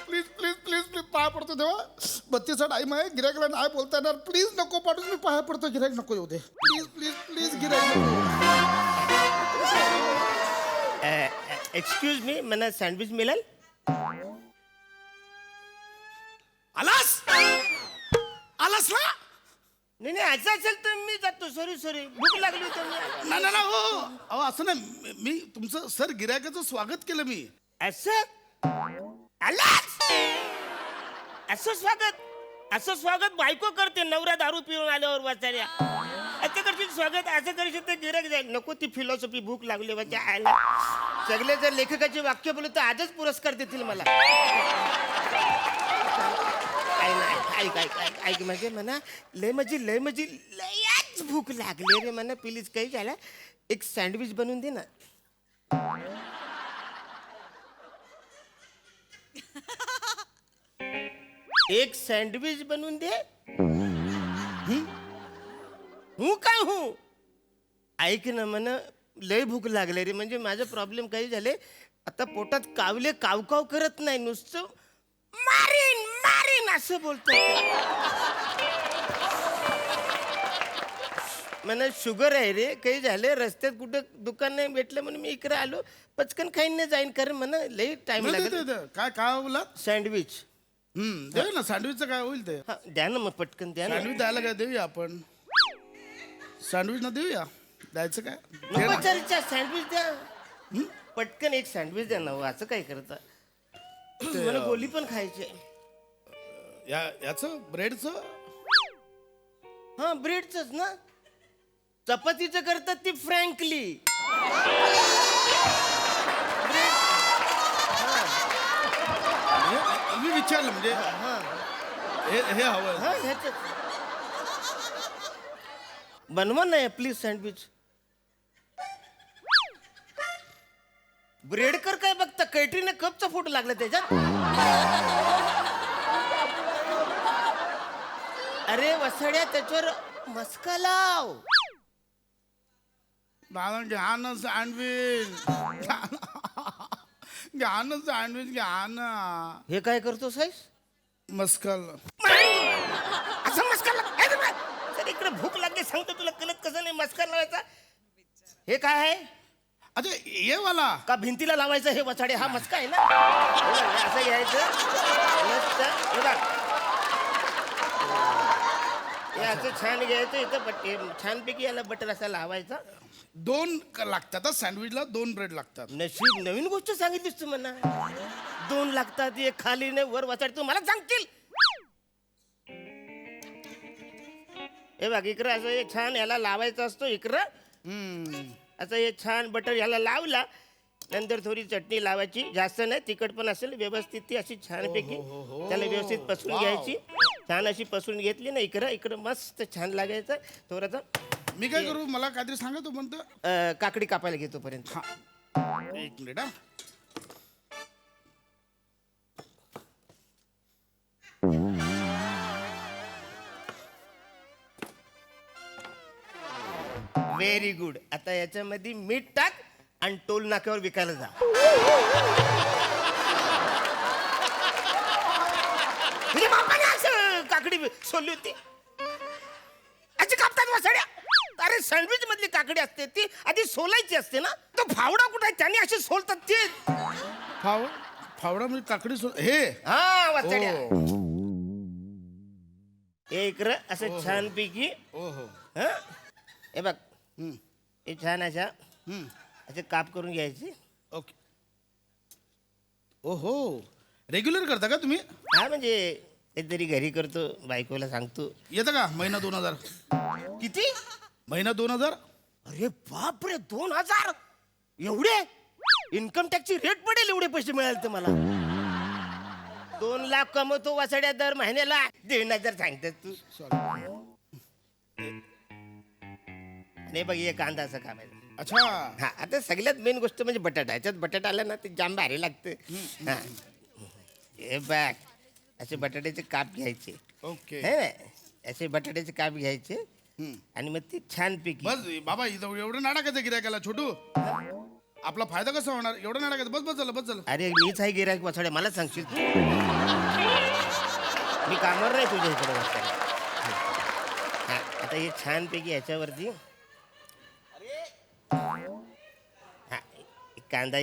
प्लीज प्लीज प्लीज प्लीज पाया पडतो देवा. 32चा टाईम आहे. गिराईकला नाही बोलता येणार. प्लीज नको पाठवूस. मी पाया पडतो. गिराईक नको येऊ दे. प्लीज प्लीज प्लीज गिराईक नको. एक्सक्यूज मी, मला सँडविच मिळेल? आलास आलास ना? नाही नाही, असं असेल तर मी जातो. सॉरी भूक लागली होती. नाही नाही नाही, हो अहो असं नाही. मी तुमचं सर गिरायकाचं स्वागत केलं मी. असं आलास? असं स्वागत बायको करते नवरा दारू पिऊन आल्यावर वाचायला. असं करशील स्वागत? असं करशील तर गिरायक जाईल. नको ती फिलॉसॉफी. भूक लागली वाचा आयला. सगळे जर लेखकाचे वाक्य बोलले तर आजच पुरस्कार देतील मला. ऐक म्हणजे म्हणा लयच भूक लागली रे म्हणा. प्लीज काही झालं एक सँडविच बनवून दे ना. एक सँडविच बनवून दे. हूं काय हूं? ऐक ना म्हणा, लय भूक लागले रे. म्हणजे माझा प्रॉब्लेम काही झाले आता. पोटात कावले कावकाव करत नाही, नुसतं मारीन मारीन असं बोलतो. मला शुगर आहे रे. काही झाले रस्त्यात कुठं दुकान नाही भेटलं म्हणून मी इकडे आलो. पचकन खाईन नाही जाईन. कारण म्हणा लय टाइम लागेल. काय काय बोला? सँडविच. दे ना सँडविचचं काय होईल ते. हा द्या ना मग पटकन द्या ना. सँडविच द्यायला काय देऊया आपण? सँडविच ना देऊया द्यायचं काय नको चर्चा सँडविच द्या पटकन एक सँडविच द्या ना हो, असं काय करता मला गोली पण खायची याचं ब्रेडचं हा ब्रेडच ना चपातीचं करतात ती फ्रँकली मी विचारलं म्हणजे हे हवं हा ह्याच बनवा ना प्लीज सँडविच ब्रेडकर काय बघता कैटरीना कपचा फोटो लागला त्याच्यात अरे वसड्या त्याच्यावर मस्का लाव दादा घ्या ना सँडविच घ्या ना सँडविच घ्या ना हे काय करतो साईस मस्कल असं मस्का सर इकडे भूक लागली सांगतो तुला कळत कसं नाही मस्का लावायचा हे काय आहे अच्छा ये वाला का भिंतीला लावायचं हे वसाडे हा मस्का आहे ना हे असं घ्यायचं मस्त हे बघ. हे असं छान घ्यायचं इथं छानपैकी याला बटर असा लावायचा दोन लागतात सँडविचला 2 ब्रेड लागतात नशीब नवीन गोष्ट सांगितलीस तू म्हणा 2 लागतात एक खाली नाही वर वसाड तू मला सांगतील हे बघ इकडं असं हे छान याला लावायचं असतो इकडं असं हे छान बटर याला लावला नंतर थोडी चटणी लावायची जास्त नाही तिखट पण असेल व्यवस्थित ती अशी छानपैकी त्याला व्यवस्थित पसरून घ्यायची छान अशी पसरून घेतली ना इकडं मस्त छान लागायचं थोडंसं मी काय करू मला काहीतरी सांगा तू म्हणतो काकडी कापायला घेतो पर्यंत एक मिनिट हा व्हेरी गुड आता याच्यामध्ये मीठ टाक आणि टोल नाक्यावर विकायला जा म्हणजे बापाने असं काकडी सोलली होती अशी कापतात वसाड्या अरे सँडविच मधली काकडी असते ती आधी सोलायची असते ना तो फावडा कुठे आहे त्याने असे सोलतात ते फावडा म्हणजे काकडी हे हा वसाड्या हे इकडं असं छानपैकी हा हे बघ हे छान अशा असे काप करून घ्यायचे ओके ओहो रेग्युलर करता का तुम्ही हा म्हणजे काहीतरी घरी करतो बायकोला सांगतो येतं का महिना 2000 किती महिना 2000 अरे बापरे 2000 एवढे इन्कम टॅक्सची रेट पडेल एवढे पैसे मिळाले तर मला 2 लाख कमवतो वासड्या दर महिन्याला 2,000 सांगतात तू नाही बघ हे कांदा असं कापायचं अच्छा हा आता सगळ्यात मेन गोष्ट म्हणजे बटाटा याच्यात बटाटा आला ना ते जाम भारी लागतं हा हे बघ असे बटाट्याचे काप घ्यायचे ओके है ना असे बटाट्याचे काप घ्यायचे आणि मग ते छानपैकी बस बाबा इथं एवढं नाटकाचं गिरायकाला छोटू आपला फायदा कसा होणार एवढं नाटकाचं बस झालं अरे मीच आहे गिरायक वसाड्या मला सांगशील तू मी कामावर नाही तुझ्या इकडे वसाड्या हा आता हे छानपैकी याच्यावरती हा कांदा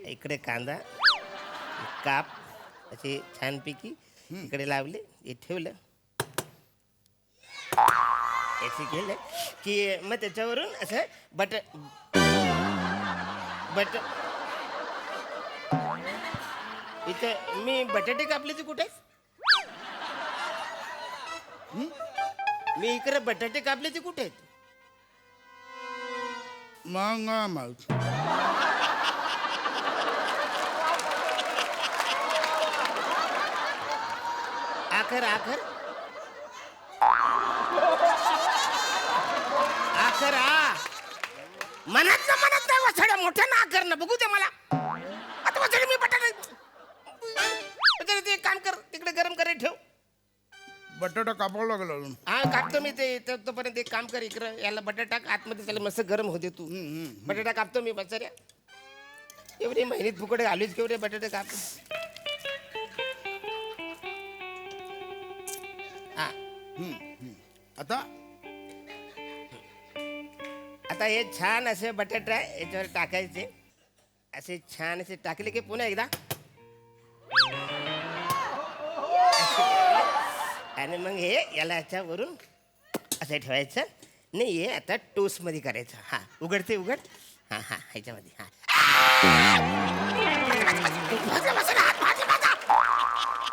इकडे कांदा काप असे छानपैकी इकडे लावले हे ठेवलं याचे केलं की मग त्याच्यावरून असं इथं मी बटाटे कापले ते कुठे मी इकडे बटाटे कापले ते कुठे आहेत मग आखर मनात नाही वसाड्या मोठ्या ना आकर ना बघू दे मला आता वसाडे मी बटाटे ते काम कर तिकडे गरम करायला ठेव बटाटा कापावं लागेल अजून हा कापतो मी ते तोपर्यंत एक काम कर इकडं याला बटाटा आतमध्ये त्याला मस्त गरम होते तू बटाटा कापतो मी बचाऱ्या एवढी महिन्यात फुकडे आलीच केवढे बटाटे काप हा आता हे छान असे बटाटे याच्यावर टाकायचे असे छान असे टाकले की पुन्हा एकदा आणि मग हे याला याच्यावरून असं ठेवायचं नाही हे आता टोस्ट मध्ये करायचं. हा उघड उघड. हा हा ह्याच्यामध्ये हा.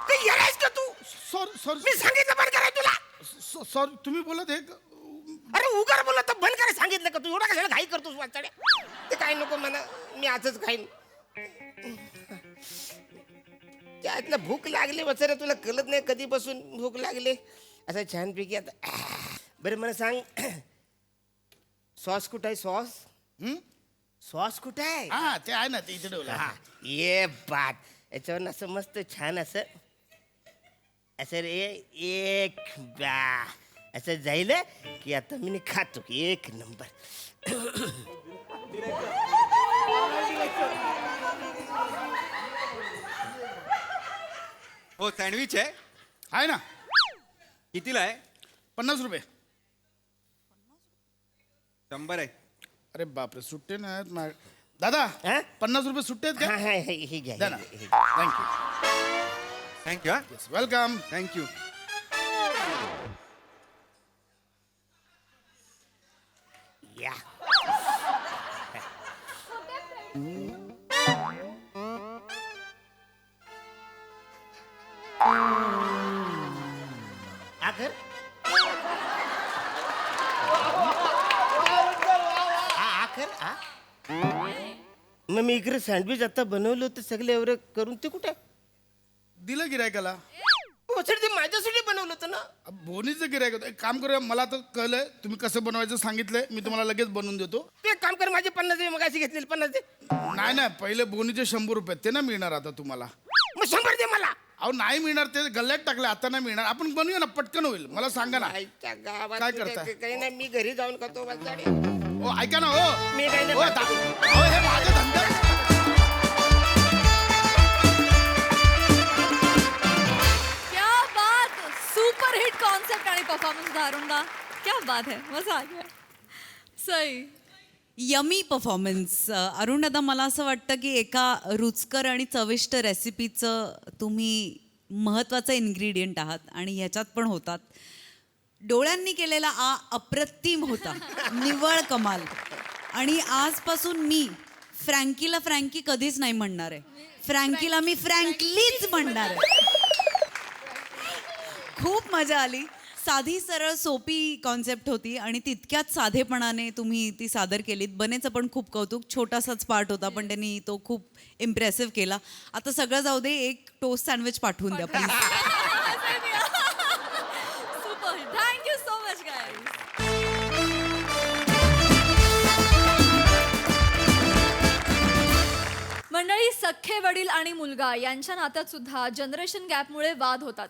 ते येणारच का तू? सॉरी सॉरी मी सांगितलं बंद करायला तुला. सॉरी तुम्ही बोलत हे अरे उघड बोला तर बंद करायला सांगितलं का तू? एवढा कशाला घाई करतोस वाचाड्या? ते काय नको म्हणा, मी आजच खाईन. त्यातलं भूक लागली वचऱ्या, तुला कळत नाही कधीपासून भूक लागले. असं छानपैकी आता. बरं मला सांग, सॉस कुठं आहे? सॉस कुठं आहे? हा ते आहे ना ते इथे ठेवलं. हा ये बात. याच्यावर असं मस्त छान असं असं रे एक बा असं जाईल की आता मी खातो की एक नंबर. हो सँडविच आहे आहे ना. कितीला आहे? 50 रुपये. 100 आहे. अरे बापरे सुट्टे नाही आहेत दादा. हा? 50 रुपये सुट्टे आहेत हा का? हा हे घ्या, द्या ना. हे घ्या. थँक्यू. थँक्यू हा. वेलकम. थँक्यू. या आकर आकर आ मग मी इकडे सँडविच आता बनवलं होतं सगळे एवढं करून ते कुठे दिलं गिरायकाला. ते माझ्यासाठी बनवलं होतं ना. बोनीचं गिरायक होतं. एक काम करूया, मला तर कळलंय तुम्ही कसं बनवायचं सांगितलंय. मी तुम्हाला लगेच बनवून देतो. तू एक काम कर, माझे 50 दे, मग अशी घेतलेली 50 दे. नाही नाही पहिले बोनीचे 100 रुपये ते ना मिळणार आता तुम्हाला. मग 100 दे मला. अहो नाही मिळणार, ते गल्ल्यात टाकले आता नाही मिळणार. आपण बनवूया ना, पटकन होईल. मला सांगा ना आईच्या गावात काय तुझ्या करताय? काही नाही, मी घरी जाऊन खातो वाचाडे. हो ऐका ना. हो मी काही नाही हो, बनवत. अहो, हे माझे धंदे. क्या बात, सुपर हिट कॉन्सेप्ट आणि परफॉर्मन्स अरुणदा. क्या बात है, मजा आ गया. सही. Yummy performance. अरुण दादा, मला असं वाटतं की एका रुचकर आणि चविष्ट रेसिपीचं तुम्ही महत्त्वाचं इन्ग्रेडियंट आहात आणि ह्याच्यात पण होतात. डोळ्यांनी केलेला अप्रतिम होता, निव्वळ कमाल. आणि आजपासून मी फ्रँकीला फ्रँकी कधीच नाही म्हणणार आहे. फ्रँकीला मी फ्रँकलीच म्हणणार आहे. खूप मजा आली. साधी सरळ सोपी कॉन्सेप्ट होती आणि तितक्याच साधेपणाने तुम्ही ती सादर केलीत. बनेचं पण खूप कौतुक. छोटासाच पार्ट होता पण त्यांनी तो खूप इम्प्रेसिव्ह केला. आता सगळं जाऊ दे, एक टोस्ट सँडविच पाठवून द्या please. Super. Thank you so much guys. मंडळी, सख्खे वडील आणि मुलगा यांच्या नात्यात सुद्धा जनरेशन गॅपमुळे वाद होतात.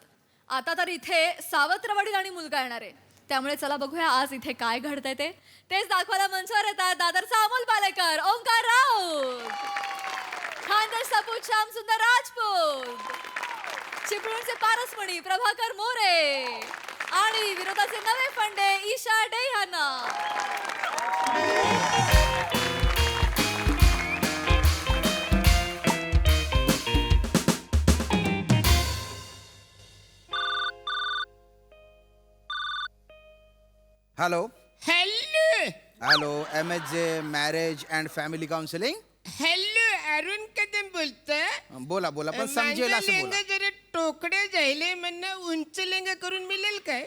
आता तर इथे सावत्र वडील आणि मुलगा येणार आहे. त्यामुळे चला बघूया आज इथे काय घडतंय ते. तेच दाखवायला मंचावर येतात दादरचा अमोल पालेकर, ओंकार राऊत, खानदेश सपूत श्याम सुंदर राजपूत, चिपळूणचे पारसमणी प्रभाकर मोरे आणि विरोधाचे नवे फंडे Isha Dehana. Hello hello hello MSJ marriage and family counselling. Hello, Arun Kadam बोलतोय. बोला बोला पण समजेल माझं असं लेंगा बोला. जरा टोकड्या जायले म्हणणं, उंच लेंगा करून मिळेल काय?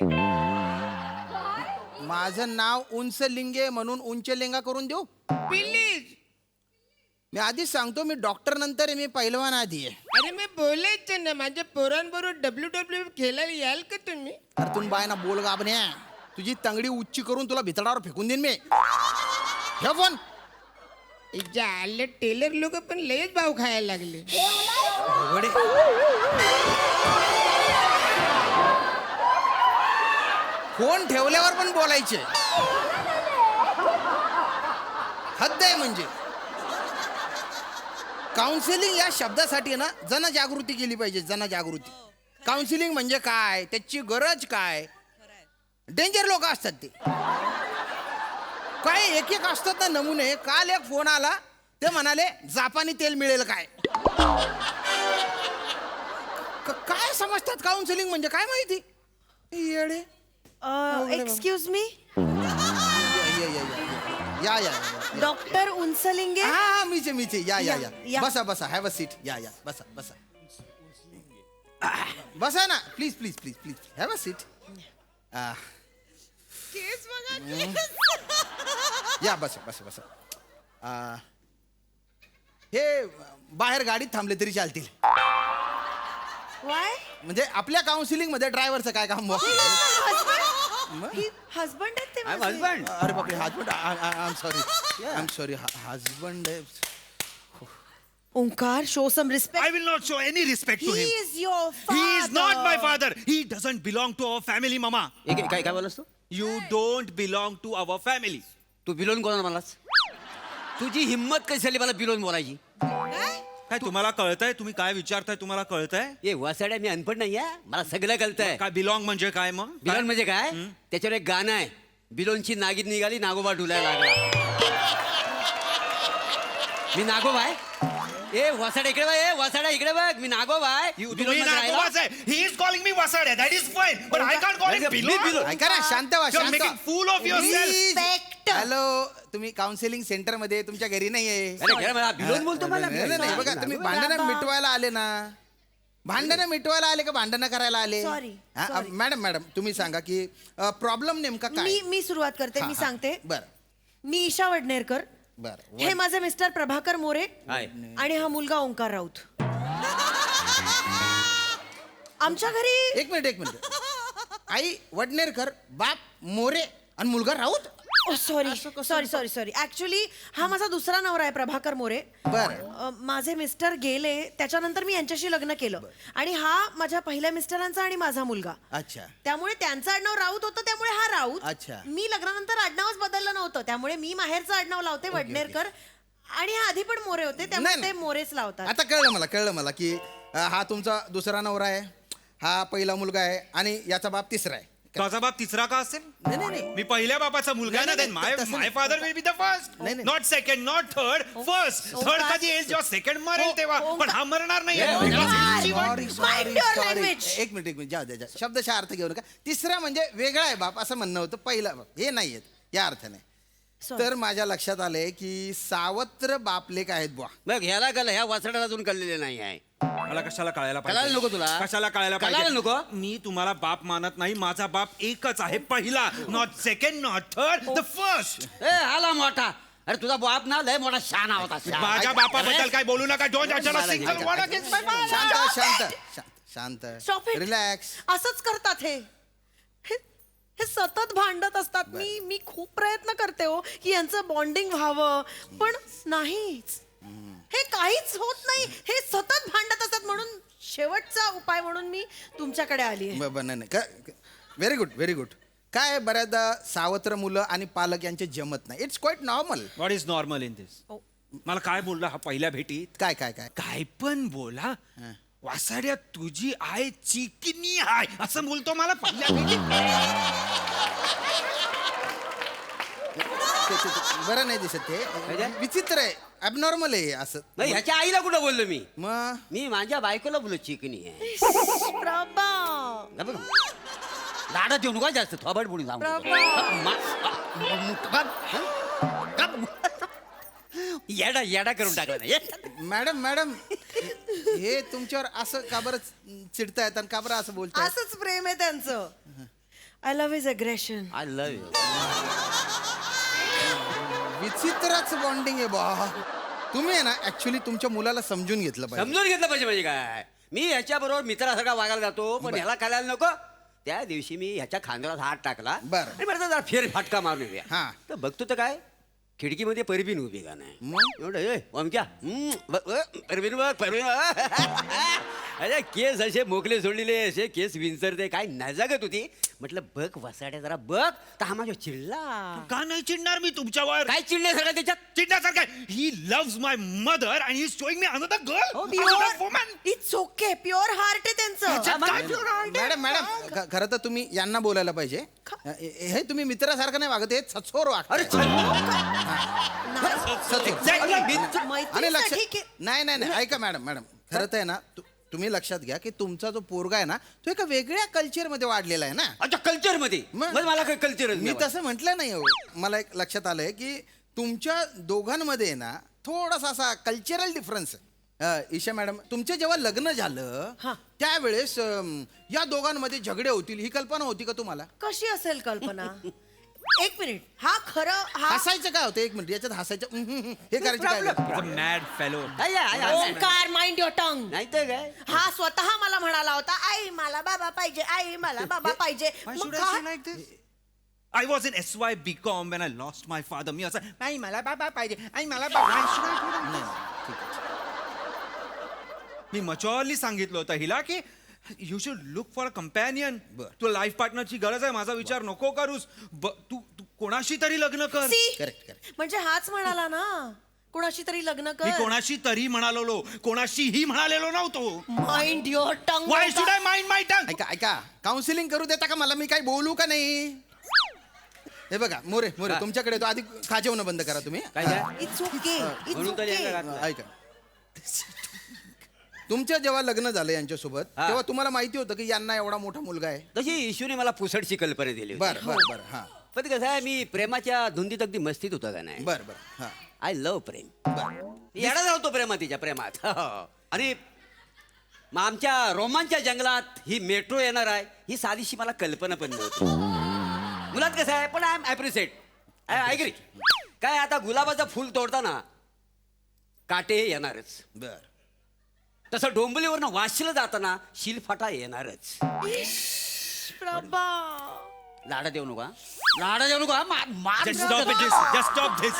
माझं नाव उंच लिंगे म्हणून उंच लेंगा करून देऊ? प्लीज. मी आधीच सांगतो, मी डॉक्टर नंतर आहे, मी पहिलवान आधी आहे. अरे मी बोलायचं ना, माझ्या पोरांबरोबर WWE खेळायला याल का तुम्ही? अरे तुम्ही बाय ना बोल गाबण्या, तुझी तंगडी उच्ची करून तुला भितडावर फेकून देईन मी. ठेव फोन. आलं टेलर लोक पण लयच भाव खायला लागले. अवघड आहे. फोन ठेवल्यावर पण बोलायचे, हद्द आहे. म्हणजे काउन्सिलिंग या शब्दासाठी ना जनजागृती केली पाहिजे. जनजागृती. काउन्सिलिंग म्हणजे काय, त्याची गरज काय. डेंजर लोक असतात ते. काय एक एक असतात ना नमुने. काल एक फोन आला, ते म्हणाले जापानी तेल मिळेल काय. काय समजतात काउन्सिलिंग म्हणजे काय माहिती. येडे. Excuse me. या डॉक्टर उंचलिंगे हा मीचे या या. बसा हॅव अ सीट या बसा बसा ना प्लीज हॅव अ सीट या बसा हे बाहेर गाडीत थांबले तरी चालतील वाय म्हणजे आपल्या काउन्सिलिंग मध्ये ड्रायव्हरचं काय काम बुवा? हजबंड आहेत ते I'm माझे. husband. अरे बापरे husband I am sorry husband Omkar show some respect I will not show any respect to he him. Is your He is not my father. He doesn't belong to our family, mama. काय बोलस तू You don't belong to our family. तू बिलोन कोणाला म्हणालास तुझी हिंमत कशी झाली मला बिलोन बोलायची काय तुम्हाला कळतंय तुम्ही काय विचारताय तुम्हाला कळतंय ए वासाड्या मी अनपड नाही मला सगळं कळतंय काय बिलॉंग म्हणजे काय मग बिलोन म्हणजे काय त्याच्यावर एक गाणं आहे बिलोनची नागीत निघाली नागोबा डुलायला लागला मी नागोबा आहे ए वासाड्या इकडे बघ ए वासाड्या इकडे बघ मी नागोबा आहे तुम्ही नागोबाच आहे. He is calling me वासाड्या. That is fine. But I can't call him बिलोन. ऐका ना शांत व्हा You're making fool of yourself. Hello तुम्ही काउन्सिलिंग सेंटर मध्ये तुमच्या घरी नाहीये अरे घरा मला बिलोन बोलतो मला नाही बघा तुम्ही भांडणं मिटवायला आले ना भांडणं मिटवायला आले का भांडणं करायला आले Sorry, हा, sorry. मॅडम तुम्ही सांगा की प्रॉब्लेम नेमका काय मी सुरुवात करते मी सांगते बरं मी ईशा वडनेरकर बरं हे माझे मिस्टर प्रभाकर मोरे हाय. आणि हा मुलगा ओंकार राऊत आमच्या घरी एक मिनिट आई वडनेरकर बाप मोरे आणि मुलगा राऊत सॉरी ऍक्च्युली हा माझा दुसरा नवरा आहे प्रभाकर मोरे बरं माझे मिस्टर गेले त्याच्यानंतर मी यांच्याशी लग्न केलं आणि हा माझ्या पहिल्या मिस्टरांचा आणि माझा मुलगा अच्छा त्यामुळे त्यांचं आडनाव राऊत होतं त्यामुळे हा राऊत अच्छा. मी लग्नानंतर आडनावच बदललं नव्हतं त्यामुळे मी माहेरचं आडनाव लावते वडनेरकर आणि हा आधी पण मोरे होते त्यामुळे नाही, ते मोरेच लावतात आता कळलं मला की हा तुमचा दुसरा नवरा आहे हा पहिला मुलगा आहे आणि याचा बाप तिसरा आहे माझा बाप तिसरा का असेल नाही मी पहिल्या बापाचा मुलगा आहे ना नाही, then नाही, तसं my नाही. father will be the first. नाही. Not second, not third, first. Third कधी येईल जेव्हा सेकंड मरेल तेव्हा पण हा मरणार नाही language. एक मिनिट जाऊ द्या शब्दशः अर्थ घेऊ नका तिसरा म्हणजे वेगळा आहे बाप असं म्हणणं होतं पहिला बाप हे नाही आहेत या अर्थाने तर माझ्या लक्षात आलंय की सावत्र बापलेक आहेत बुवा बघ ह्याला कळलं ह्या वासड्याला अजून कळलेले नाही आहे मला कशाला कळायला कळायला नको तुला? कशाला कळायला कळायला नको? मी तुम्हाला बाप मानत नाही माझा बाप एकच आहे पहिला not second not third the first ए आला मोठा अरे तुझा बाप ना लय मोठा शाना होता शाना. माझ्या बापाबद्दल काय बोलू नका डोंट शांत, शांत Stop it. रिलॅक्स असंच करतात हे सतत भांडत असतात मी खूप प्रयत्न करते हो की यांचं बॉन्डिंग व्हावं पण नाहीच हे काहीच होत नाही हे सतत भांडत असतात म्हणून शेवटचा उपाय म्हणून मी तुमच्याकडे आली आहे नाही व्हेरी गुड काय बऱ्याचदा सावत्र मुलं आणि पालक यांचे जमत नाही it's quite normal what is normal in this मला काय बोलला हा पहिल्या भेटीत काय काय पण बोला वासाड्या तुझी आय चिकनी आहे असं बोलतो मला पहिल्या भेटीत बरं नाही दिसत ते विचित्र आहे ॲबनॉर्मल आहे असं नाही ह्याच्या आईला कुठं बोललो मी मग मी माझ्या बायकोला बोललो चिकनी आहे लाडात येऊ नका जास्त थोबड बोलून येडा येडा करून टाकला मॅडम हे तुमच्यावर असं का बरं चिडतायत आणि का बरं असं बोलताय असंच प्रेम आहे त्यांचं I love his aggression I love you विचित्रच बॉन्डिंग आहे बा तुम्ही आहे ना ऍक्च्युली तुमच्या मुलाला समजून घेतलं पाहिजे समजून घेतलं पाहिजे म्हणजे काय मी ह्याच्याबरोबर मित्रासारखा वागायला जातो पण ह्याला कळायला नको त्या दिवशी मी ह्याच्या खांद्यावर हात टाकला बरं. आणि मला जरा फेर फाटका मारून येऊया हा. तर बघतो तर काय खिडकीमध्ये परबीन उभी का नाही मग? एवढं ए ओमक्या परबीन बघ परबीन अरे केस असे मोकले सोडलेले असे केस विंचरते काय नजागत होती म्हटलं बघ वसाड्या जरा बघ तर हा माझ्या चिडला का नाही चिडणार मी तुमच्यावर काय चिडण्यासारखं त्याच्यात चिडण्यासारखं he loves my mother and he showing me another girl woman it's okay pure heart आहे त्यांचं मॅडम खरं तर तुम्ही यांना बोलायला पाहिजे हे तुम्ही मित्रासारखं नाही वागत हे सचोर वागत आणि लक्ष मैत्रीसाठी नाही ऐका मॅडम खरं तर आहे ना तुम्ही लक्षात घ्या की तुमचा जो पोरगा आहे ना तो एका वेगळ्या कल्चरमध्ये वाढलेला आहे ना. अच्छा कल्चरमध्ये मग? मला काही कल्चर मी तसं म्हटलं नाही हो. मला एक लक्षात आलंय की तुमच्या दोघांमध्ये ना थोडासा असा कल्चरल डिफरन्स आहे. ईशा मॅडम, तुमचं जेव्हा लग्न झालं त्यावेळेस या दोघांमध्ये झगडे होतील ही कल्पना होती का तुम्हाला? कशी असेल कल्पना? एक मिनिट, हा खरं हसायचं काय होतं? एक मिनिट, याच्यात हसायचं हे करायचं काय? Mad fellow. Omkar, mind your tongue. नाही तर काय हा स्वतः मला म्हणाला होता, आई मला बाबा पाहिजे, आई मला बाबा पाहिजे. मग काय? I was in SY BCom when I lost my father. मी असं नाही मला बाबा पाहिजे आई मला बाबा. मी मचॉरली सांगितलं होतं हिला की you should look for a companion. तुला लाईफ पार्टनरची गरज आहे, माझा विचार नको करूस. तू कोणाशी तरी लग्न कर. करेक्ट. म्हणजे हाच म्हणाला ना कोणाशी तरी लग्न मी कर. कोणाशी तरी म्हणालो, कोणाशीही म्हणालेलो नव्हतो. Mind your tongue. Why should I mind my tongue? ऐका काउन्सिलिंग करू देता का मला? मी काय बोलू का नाही? हे बघा मोरे तुमच्याकडे तो आधी खाजेवणं बंद करा तुम्ही. It's okay. ऐका, तुमचं जेव्हा लग्न झालं यांच्यासोबत तेव्हा तुम्हाला माहिती होतं की यांना एवढा मोठा मुलगा आहे? तशी इशूने मला पुसटची कल्पना दिली होती. बर हा. पण कसं आहे, मी प्रेमाच्या धुंदीत अगदी मस्तीत होता का नाही. बर हा. आय लव्ह प्रेम. येडा झालतो तिच्या प्रेमात. आणि मग आमच्या रोमांच्या जंगलात ही मेट्रो येणार आहे ही साधीशी मला कल्पना पण नव्हती. मुलात कसं आहे, पण I am appreciate. I agree. काय आता गुलाबाचं फुल तोडताना काटे येणारच. बर. तसं डोंबिवलीवरनं वाशीला जाताना शिलफाटा येणारच. लाडा देऊ नका. Just stop it, just stop this.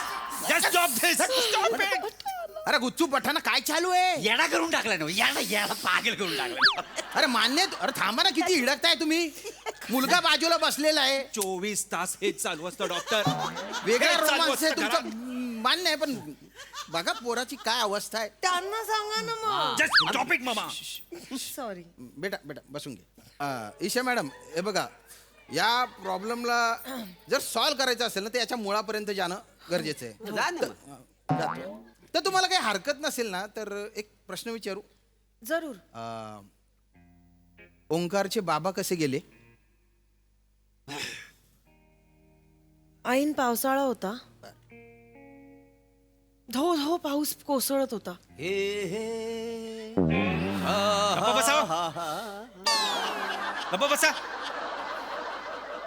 Just stop this. Stop it. अरे गुच्चू पठाणा काय चालू आहे? येडा करून टाकला ना, येडा पागल करून टाकला. अरे मान्य. अरे थांबा ना, किती हिडकताय तुम्ही? मुलगा बाजूला बसलेला आहे. 24 तास हेच चालू असतं डॉक्टर. वेगळा हेच चालू रोमांस आहे असतं तुमचा. घरात. मान्य आहे, पण बघा पोराची काय अवस्था आहे. त्यांना सांगा ना मग. Just stop it, मामा. सॉरी. बेटा बसून घे. ईशा मॅडम, हे बघा, या प्रॉब्लेमला जर सॉल्व्ह करायचं असेल ना तर याच्या मुळापर्यंत जाणं गरजेचं आहे. जातो. तर तुम्हाला काही हरकत नसेल ना तर एक प्रश्न विचारू? जरूर. ओंकारचे बाबा कसे गेले? ऐन पावसाळा होता. धो धो पाऊस कोसळत होता. गप्पा बसा.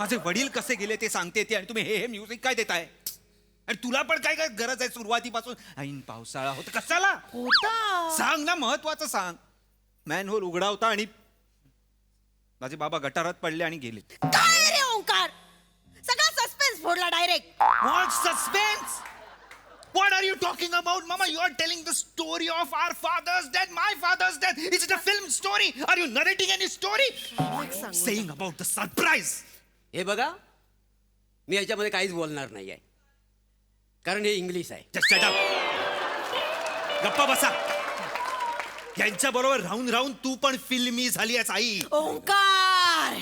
माझे वडील कसे गेले ते सांगते ते, आणि तुम्ही हे म्युझिक काय देताय? आणि तुला पण काय काय गरज आहे सुरुवातीपासून? ऐन पावसाळा होता. कशाला होता? सांग ना, महत्वाचं सांग. मॅनहोल उघडा होता आणि माझे बाबा गटारात पडले आणि गेले. काय रे ओंकार, सगळा सस्पेन्स फोडला direct. What suspense? What are you talking about, Mama? You are telling the story of our father's death, my father's death. Is it a film story? Are you narrating any story? Saying about the surprise. हे बघा, मी याच्यामध्ये काहीच बोलणार नाहीये, कारण हे इंग्लिश आहे. Just shut up. गप्पा बसा. यांच्या बरोबर राहून राहून तू पण फिल्मी झाली आहेस आई. ओंकार,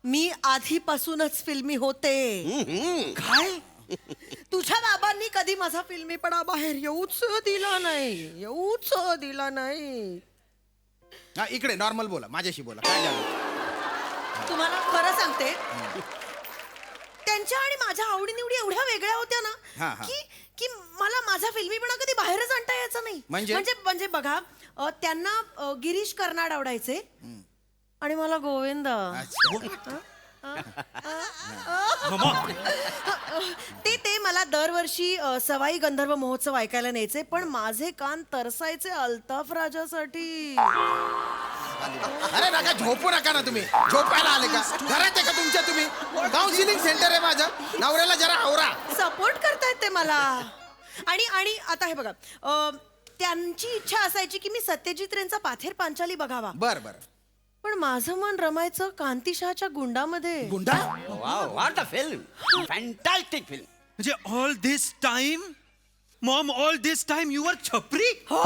मी आधीपासूनच फिल्मी होते. काय? तुझ्या बाबांनी कधी माझा फिल्मीपणा बाहेर येऊच दिला नाही. हा, इकडे नॉर्मल बोला, माझ्याशी बोला. काय झालं? तुम्हाला खरं सांगते, त्यांच्या आणि माझ्या आवडीनिवडी एवढ्या वेगळ्या होत्या ना की मला माझा फिल्मीपणा कधी बाहेरच आणता यायचा नाही. म्हणजे बघा, त्यांना गिरीश कर्नाड आवडायचे आणि मला गोविंद. ते मला दरवर्षी सवाई गंधर्व महोत्सव ऐकायला न्यायचे, पण माझे कान तरसायचे अल्ताफ राजासाठी. अरे नका झोपू नका ना तुम्ही. झोपायला आले का? घरात आहे का तुमच्या? तुम्ही काउन्सिलिंग सेंटर आहे माझं. नवऱ्याला जरा आवरा. सपोर्ट करतायत ते मला. आणि आता हे बघा, त्यांची इच्छा असायची की मी सत्यजित रेंचा पाथेर पांचाली बघावा. बर. पण माझं मन रमायचं कांतीशहाच्या गुंडामध्ये. Gunda? What a film. Fantastic film. म्हणजे all this time mom, all this time you were छपरी? हो,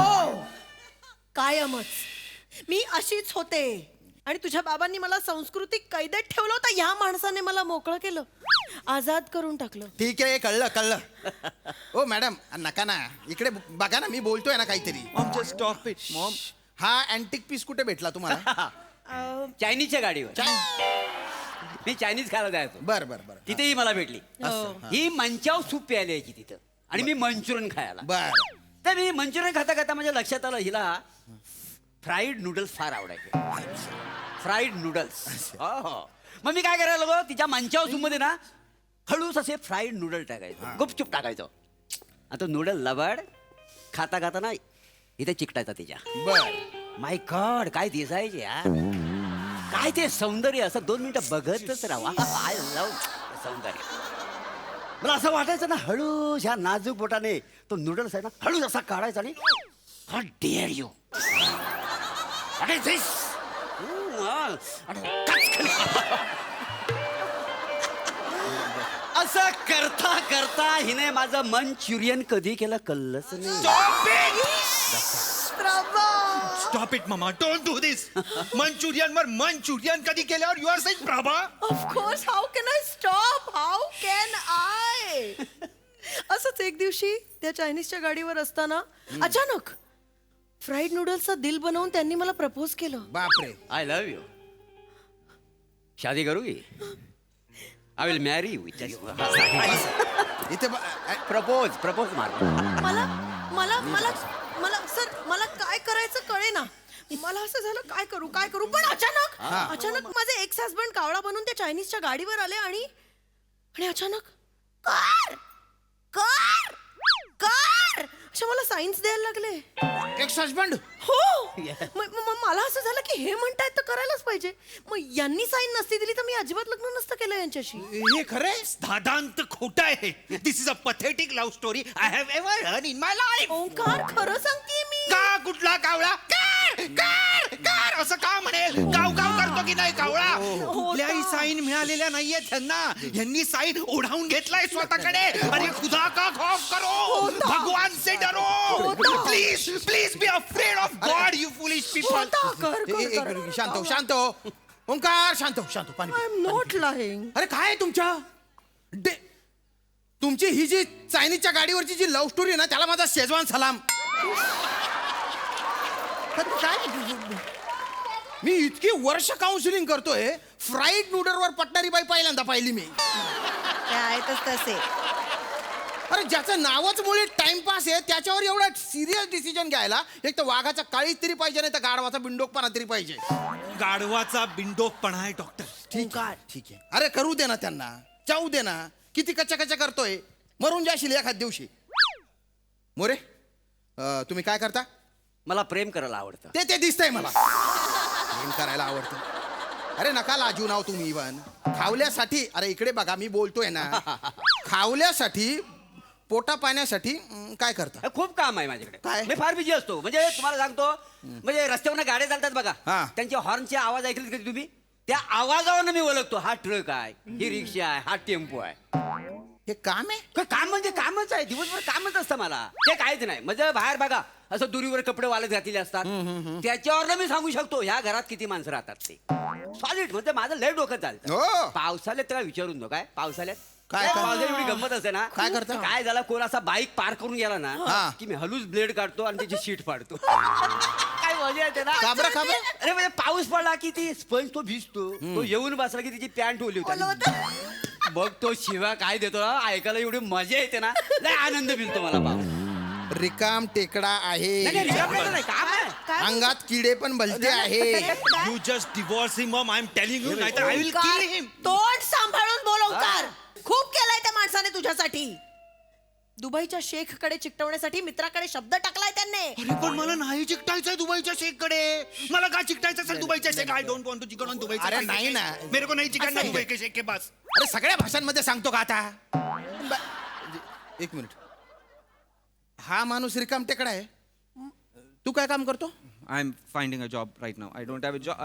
कायमच मी अशीच होते. आणि तुझ्या बाबांनी मला सांस्कृतिक कैदेत ठेवलं होतं. ह्या माणसाने मला मोकळं केलं, आजाद करून टाकलं. ठीक आहे, कळलं कळलं. ओ मॅडम नका ना, इकडे बघा ना, मी बोलतोय ना काहीतरी. Maugham just stop it Maugham. हा अँटिक पीस कुठे भेटला तुम्हाला? चायनीजच्या गाडीवर. मी चायनीज खायला जायचो. बर बर बर. तिथेही मला भेटली. ही मंचाव सूप प्यायला यायची तिथं आणि मी मंचुरियन खायला. बर. तर मी मंचुरियन खाता खाता माझ्या लक्षात आलं हिला फ्राईड नूडल्स फार आवडायचे. Fried noodles. हो. मग मी काय करायला लागलो, तिच्या मंचाव सूप मध्ये ना हळूच असे फ्राईड नूडल टाकायचो, गुपचूप टाकायचो. आता नूडल लबाड खाता खाता ना इथे चिकटायचा तिच्या. बर. माय गॉड काय दिसायचे यार, काय ते सौंदर्य. असं 2 मिनिटं बघतच राहा. आय लव्ह सौंदर्य. मला असं वाटायचं ना, हळू ह्या नाजूक बोटाने तो नूडल्स आहे ना हळूच असा काढायचा आणि हाऊ डेअर यू असं करता करता हिने माझं मंचुरियन कधी केलं कळलंच नाही. स्टॉप इट मामा, डोंट डू दिस. मंचुरियन वर मंचुरियन कधी केल्यावर you are saying Prabha. Of course, how can I stop, how can I. असंच एक दिवशी त्या चायनीजच्या गाडीवर असताना अचानक फ्राईड नूडल्सचा दिल बनवून त्यांनी मला प्रपोज केलं. बापरे. I love you. शादी करूगी? I will marry you. इथे प्रपोज मार. मला मला मला मला सर, मला काय करायचं कळे ना. मला असं झालं काय करू पण अचानक माझे एक्स हसबंड कावळा बनून त्या चायनीजच्या गाडीवर आले आणि अचानक कार कार कार अशा मला सायन्स द्यायला लागले. X husband? हो. मला असं झालं की हे म्हणतायत तर करायलाच पाहिजे. मग यांनी साईन नसती दिली तर मी अजिबात लग्न नसतं केलं यांच्याशी. हे खरंय? दादांत खोटा आहे. This is a pathetic love story I have ever heard in my life. Omkar, खरं सांगतेय मी. का कुठला कावळा कार कार कार असं का म्हणेल? गाव करतो की नाही कावळा? कुठल्याही साईन मिळालेल्या नाहीये त्यांना. यांनी साईन ओढावून घेतलाय स्वतःकडे. अरे खुदा का खौफ करो, भगवान से डरो. Please please be afraid of God you foolish people. शांत हो. ओंकार शांत हो. पाणी. I am not lying. अरे काय तुमच्या तुमची ही जी चायनीजच्या गाडीवरची जी लव्ह स्टोरी आहे ना, त्याला माझा शेजवान सलाम. काय मी इतकी वर्ष काउन्सिलिंग करतोय, फ्राईड नूडलवर पटणारी बाई पहिल्यांदा पाहिली मी. आहेतच तसे. अरे ज्याचं नावच मुळे टाइमपास आहे त्याच्यावर एवढा सिरियस डिसिजन घ्यायला एक तर वाघाचा काळीच तरी पाहिजे, नाही तर गाढवाचा बिंडोकपणा तरी पाहिजे. गाढवाचा बिंडोकपणा आहे डॉक्टर. ठीक आहे. अरे करू दे ना त्यांना, जाऊ दे ना. किती कच्चा करतोय, मरून जाशील एखाद दिवशी. मोरे तुम्ही काय करता? मला प्रेम करायला आवडतं. ते दिसतंय मला. प्रेम करायला आवडतं. अरे नका लाजू नाव तुम्ही. इवन खावल्यासाठी, अरे इकडे बघा मी बोलतोय ना, खावल्यासाठी पोटा पाण्यासाठी काय करता? खूप काम आहे माझ्याकडे. काय? मी फार बिझी असतो. म्हणजे तुम्हाला सांगतो, म्हणजे रस्त्यावर गाड्या चालतात बघा, त्यांच्या हॉर्नचे आवाज ऐकले कधी तुम्ही? त्या आवाजावरून मी ओळखतो हा ट्रक आहे, ही रिक्षा आहे, हा टेम्पो आहे. हे काम आहे? काम म्हणजे कामच आहे. दिवसभर कामच असतं मला. ते काहीच नाही. म्हणजे बाहेर बघा असं दुरीवर कपडे वाळत घातलेले असतात, त्याच्यावर मी सांगू शकतो ह्या घरात किती माणसं राहतात ते. सॉलिड. म्हणजे माझं लय डोकं चालतं. पावसाळ्यात त्याला विचारून नो. काय पावसाळ्यात पावसाळ्यात एवढी गंमत असते ना. काय करता? काय झाला, कोण असा बाईक पार करून गेला ना की मी हलूच ब्लेड काढतो आणि त्याची शीट फाडतो. काय मजा येते ना. अरे म्हणजे पाऊस पडला की ती स्पंज तो भिजतो, तो येऊन बसला की तिची पॅन्ट ओली होती. बघ तो शिवा काय देतो ना, ऐकायला एवढी मजा येते ना, लय आनंद मिळतो मला. पाऊस रिकाम टेकडा आहे, अंगात किडे पण भलते आहे. You just divorce him Maugham, I am telling you, नाहीतर आय विल किल हिम. तोंड सांभाळून बोल ओंकार. खूप केलाय त्या माणसाने तुझ्यासाठी. दुबईच्या शेख कडे चिकटवण्यासाठी मित्राकडे शब्द टाकलाय त्यांनी. अरे पण मला नाही चिकटायचंय दुबईच्या शेख कडे. मला का चिकटायचं असेल दुबईच्या शेख? आय डोंट वॉन्ट टू चिकट ऑन दुबई. अरे नाही ना, मेरे को नहीं चिकटना दुबई के शेख के पास. अरे सगळ्या भाषांमध्ये सांगतो का आता? एक मिनिट. हा माणूस रिकाम टेकडा आहे. तू काय काम करतो? I am finding a job right now. I don't have a job.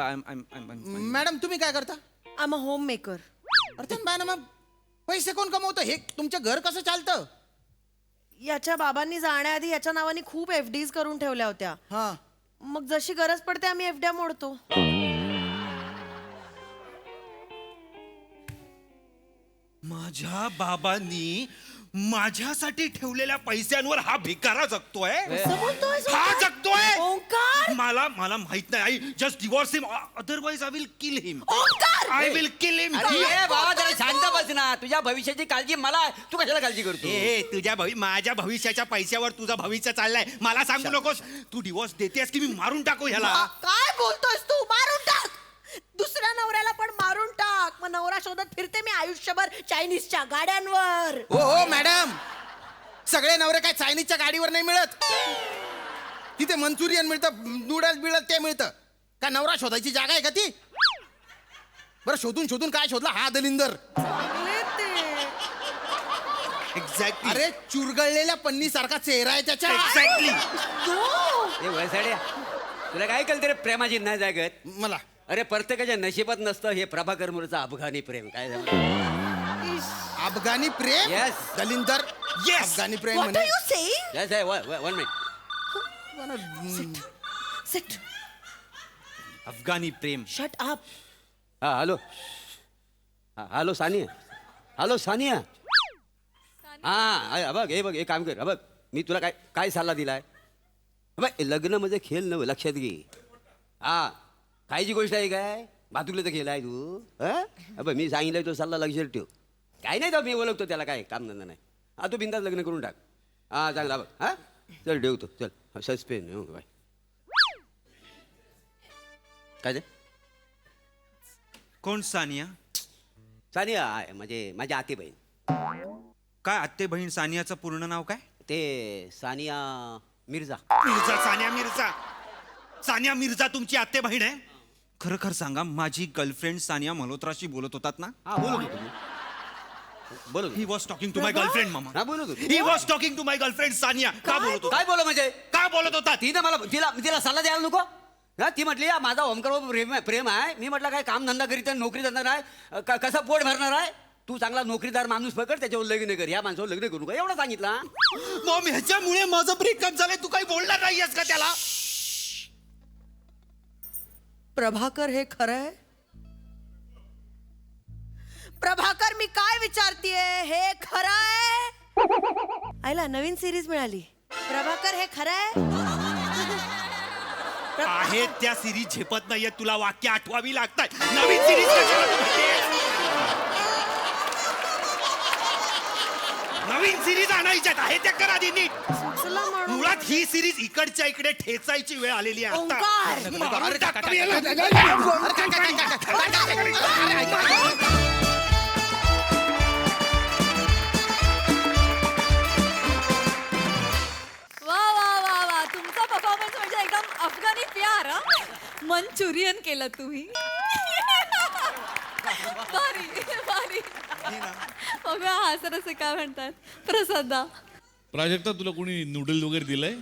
Madam तुम्ही काय करता? I am a homemaker. अरे बाय मग पैसे कोण कमवतं? हे तुमचं घर कसं चालतं? याच्या बाबांनी जाण्याआधी याच्या नावाने खूप FDs करून ठेवल्या होत्या. मग जशी गरज पडते आम्ही FD मोडतो. माझ्या बाबांनी माझ्यासाठी ठेवलेल्या पैशांवर हा भिकारा जगतोय. हा जगतोय. मला माहित नाही. I just divorce him otherwise I will kill him. I will kill him. अरे बाबा जरा शांत बस ना. तुझ्या भविष्याची काळजी मला, तू कशाला काळजी करतो? माझ्या भविष्याच्या पैशावर तुझं भविष्य चाललंय. मला सांगू नकोस. तू डिवोर्स देतेस की मी मारून टाकू ह्याला? काय बोलतोयस तू? मारून टाक. दुसऱ्या नवऱ्याला पण मारून टाक. मग नवरा शोधत फिरते मी आयुष्यभर चायनीजच्या गाड्यांवर. हो मॅडम, सगळे नवरे काय चायनीजच्या गाडीवर नाही मिळत. तिथे मंचुरियन मिळतं, नूडल्स बिडल्स ते मिळतं. काय नवरा शोधायची जागा आहे का ती? बरं शोधून शोधून काय शोधला हा दलिंदर? एक्झॅक्टली. अरे चुरगळलेल्या पन्नी सारखा चेहरा आहे त्याच्या. एक्झॅक्टली. ए वळसाड्या, तुला काय कळतं रे प्रेमाची नाही जागत? मला अरे प्रत्येकाच्या नशिबात नसतं हे प्रभाकर मुरचं अफगाणी प्रेम. काय झालं? अफगाणी प्रेम? Yes. दलिंदर. Yes. अफगाणी प्रेम What म्हणे. are you saying? Yes, one minute. Sit. अफगाणी प्रेम. Shut up. हा hello. Hello Sania. Hello Sania. हा बघ हे काम कर. बघ मी तुला काय सल्ला दिलाय. बघ लग्न म्हणजे खेळ नव्हे, लक्षात घे. हा कायची गोष्ट आहे काय? भातुकले तर खेळ तू. बघ मी सांगितलंय तो सल्ला लक्षात ठेव. काय नाही तो मी ओळखतो त्याला, काय काम धंदा नाही. हा तू बिंदास लग्न करून टाक. हा चांगला बघ. हा चल ठेवतो. चल सस्पेन्स. बाय. काय ते? कोण सानिया? सानिया म्हणजे माझी आते बहीण. काय आत्ते बहीण सानियाचं पूर्ण नाव काय? ते सानिया मिर्झा. सानिया मिर्झा. सानिया मिर्झा तुमची आत्ते बहीण आहे? खरं सांगा, माझी गर्लफ्रेंड सानिया मल्होत्राशी बोलत होतात ना? हा बोलत होतो मी. बोलत he was talking to my girlfriend मामा. हा बोलत होतो. He was talking to my girlfriend Sania. का बोलत होता? काय बोल म्हणजे का बोलत होता? तिने मला तिला सल्ला द्यायला नको. हा ती म्हटली माझा ओमकार प्रेम आहे. मी म्हटलं काय काम धंदा करीत नोकरी धंदा नाही, कसा पोट भरणार आहे? तू चांगला नोकरीदार माणूस पकड, त्याच्यावर लग्न कर. या माणसावर लग्न करू का? एवढं सांगितलं. मग ह्याच्यामुळे माझं ब्रेकअप झालंय. तू काही बोलणार नाहीयेस का त्याला? प्रभाकर हे खरं आहे? प्रभाकर मी काय विचारतीये हे खरं आहे? आईला नवीन सिरीज मिळाली. प्रभाकर हे खरं आहे? आहे त्या सिरीज झेपत नाहीये. तुला वाक्य आठवावी लागतात. नवीन सिरीज नवीन सिरीज आणायच्यात आहे त्या करा आधी नीट. मुळात ही सिरीज इकडच्या इकडे ठेचायची वेळ आलेली आहे आता. मारून टाकतो मी याला. वा तुमचा परफॉर्मन्स म्हणजे एकदम अफगाणी प्यार. मंचुरियन केलं तुम्ही. भारी. बघा हसर असं काय म्हणतात. प्रसादा प्राजक्ता तुला कोणी नूडल वगैरे दिलंय?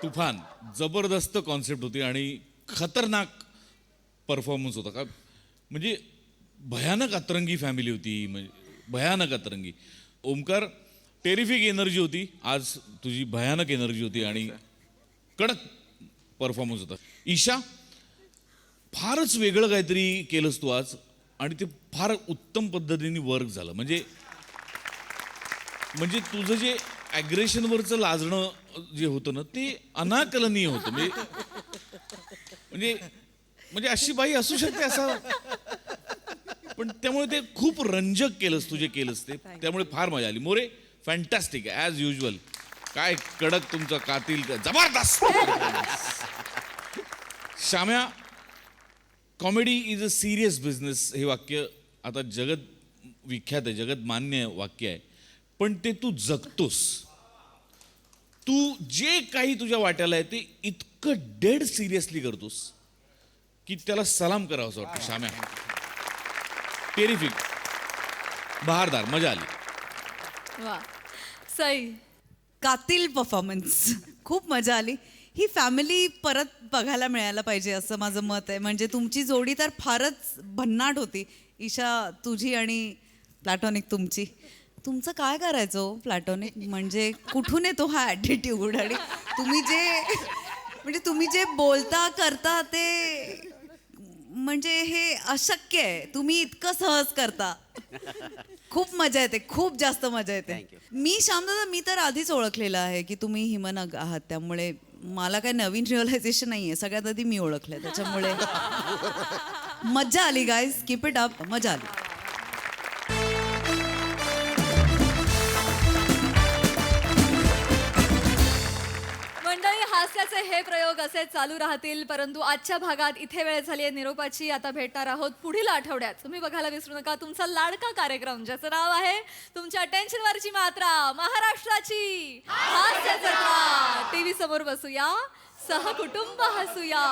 तुफान जबरदस्त कॉन्सेप्ट होती आणि खतरनाक परफॉर्मन्स होता. का म्हणजे भयानक अतरंगी फॅमिली होती. म्हणजे भयानक अतरंगी. ओमकार टेरिफिक एनर्जी होती आज तुझी. भयानक एनर्जी होती आणि कडक परफॉर्मन्स होता. ईशा फारच वेगळं काहीतरी केलंस तू आज आणि ते फार उत्तम पद्धतीने वर्क झालं. म्हणजे तुझं जे ॲग्रेशनवरचं लाजणं जे होतं ना ते अनाकलनीय होतं. म्हणजे अशी बाई असू शकते असं. पण त्यामुळे ते खूप रंजक केलंस तू जे केलंस ते. त्यामुळे फार मजा आली. More fantastic as usual. काय कडक तुमचं कातील. जबरदस्त. श्याम्या comedy is a serious business हे वाक्य आता जगत विख्यात आहे, जगत मान्य वाक्य आहे. पण ते तू जगतोस. तू जे काही तुझ्या वाट्याला आहे ते इतकं डेड सिरियसली करतोस की त्याला सलाम करावं असं वाटतं. श्याम्या टेरिफिक, बहारदार, मजा आली. वा सई. कातील परफॉर्मन्स. खूप मजा आली. ही फॅमिली परत बघायला मिळायला पाहिजे असं माझं मत आहे. म्हणजे तुमची जोडी तर फारच भन्नाट होती. ईशा तुझी आणि प्लॅटॉनिक तुमची. तुमचं काय करायचं प्लॅटॉनिक? म्हणजे कुठून येतो हा ॲटिट्यूड? आणि तुम्ही जे बोलता करता ते म्हणजे हे अशक्य आहे. तुम्ही इतकं सहज करता. खूप मजा येते, खूप जास्त मजा येते. मी श्यामदादा मी तर आधीच ओळखलेलं आहे की तुम्ही हिमनग आहात, त्यामुळे मला काय नवीन रिअलायझेशन नाहीये. सगळ्यात आधी मी ओळखलंय, त्याच्यामुळे मजा आली गाईज. Keep it up. मजा आली. मंडळी, हास्याचे हे प्रयोग असे चालू राहतील, परंतु आजच्या भागात इथे वेळ झाली आहे निरोपाची. आता भेटणार आहोत पुढील आठवड्यात. तुम्ही बघायला विसरू नका तुमचा लाडका कार्यक्रम, ज्याचं नाव आहे तुमच्या टेन्शनवरची मात्रा, महाराष्ट्राची हास्य जत्रा. टीव्ही समोर बसूया, सहकुटुंब हसूया.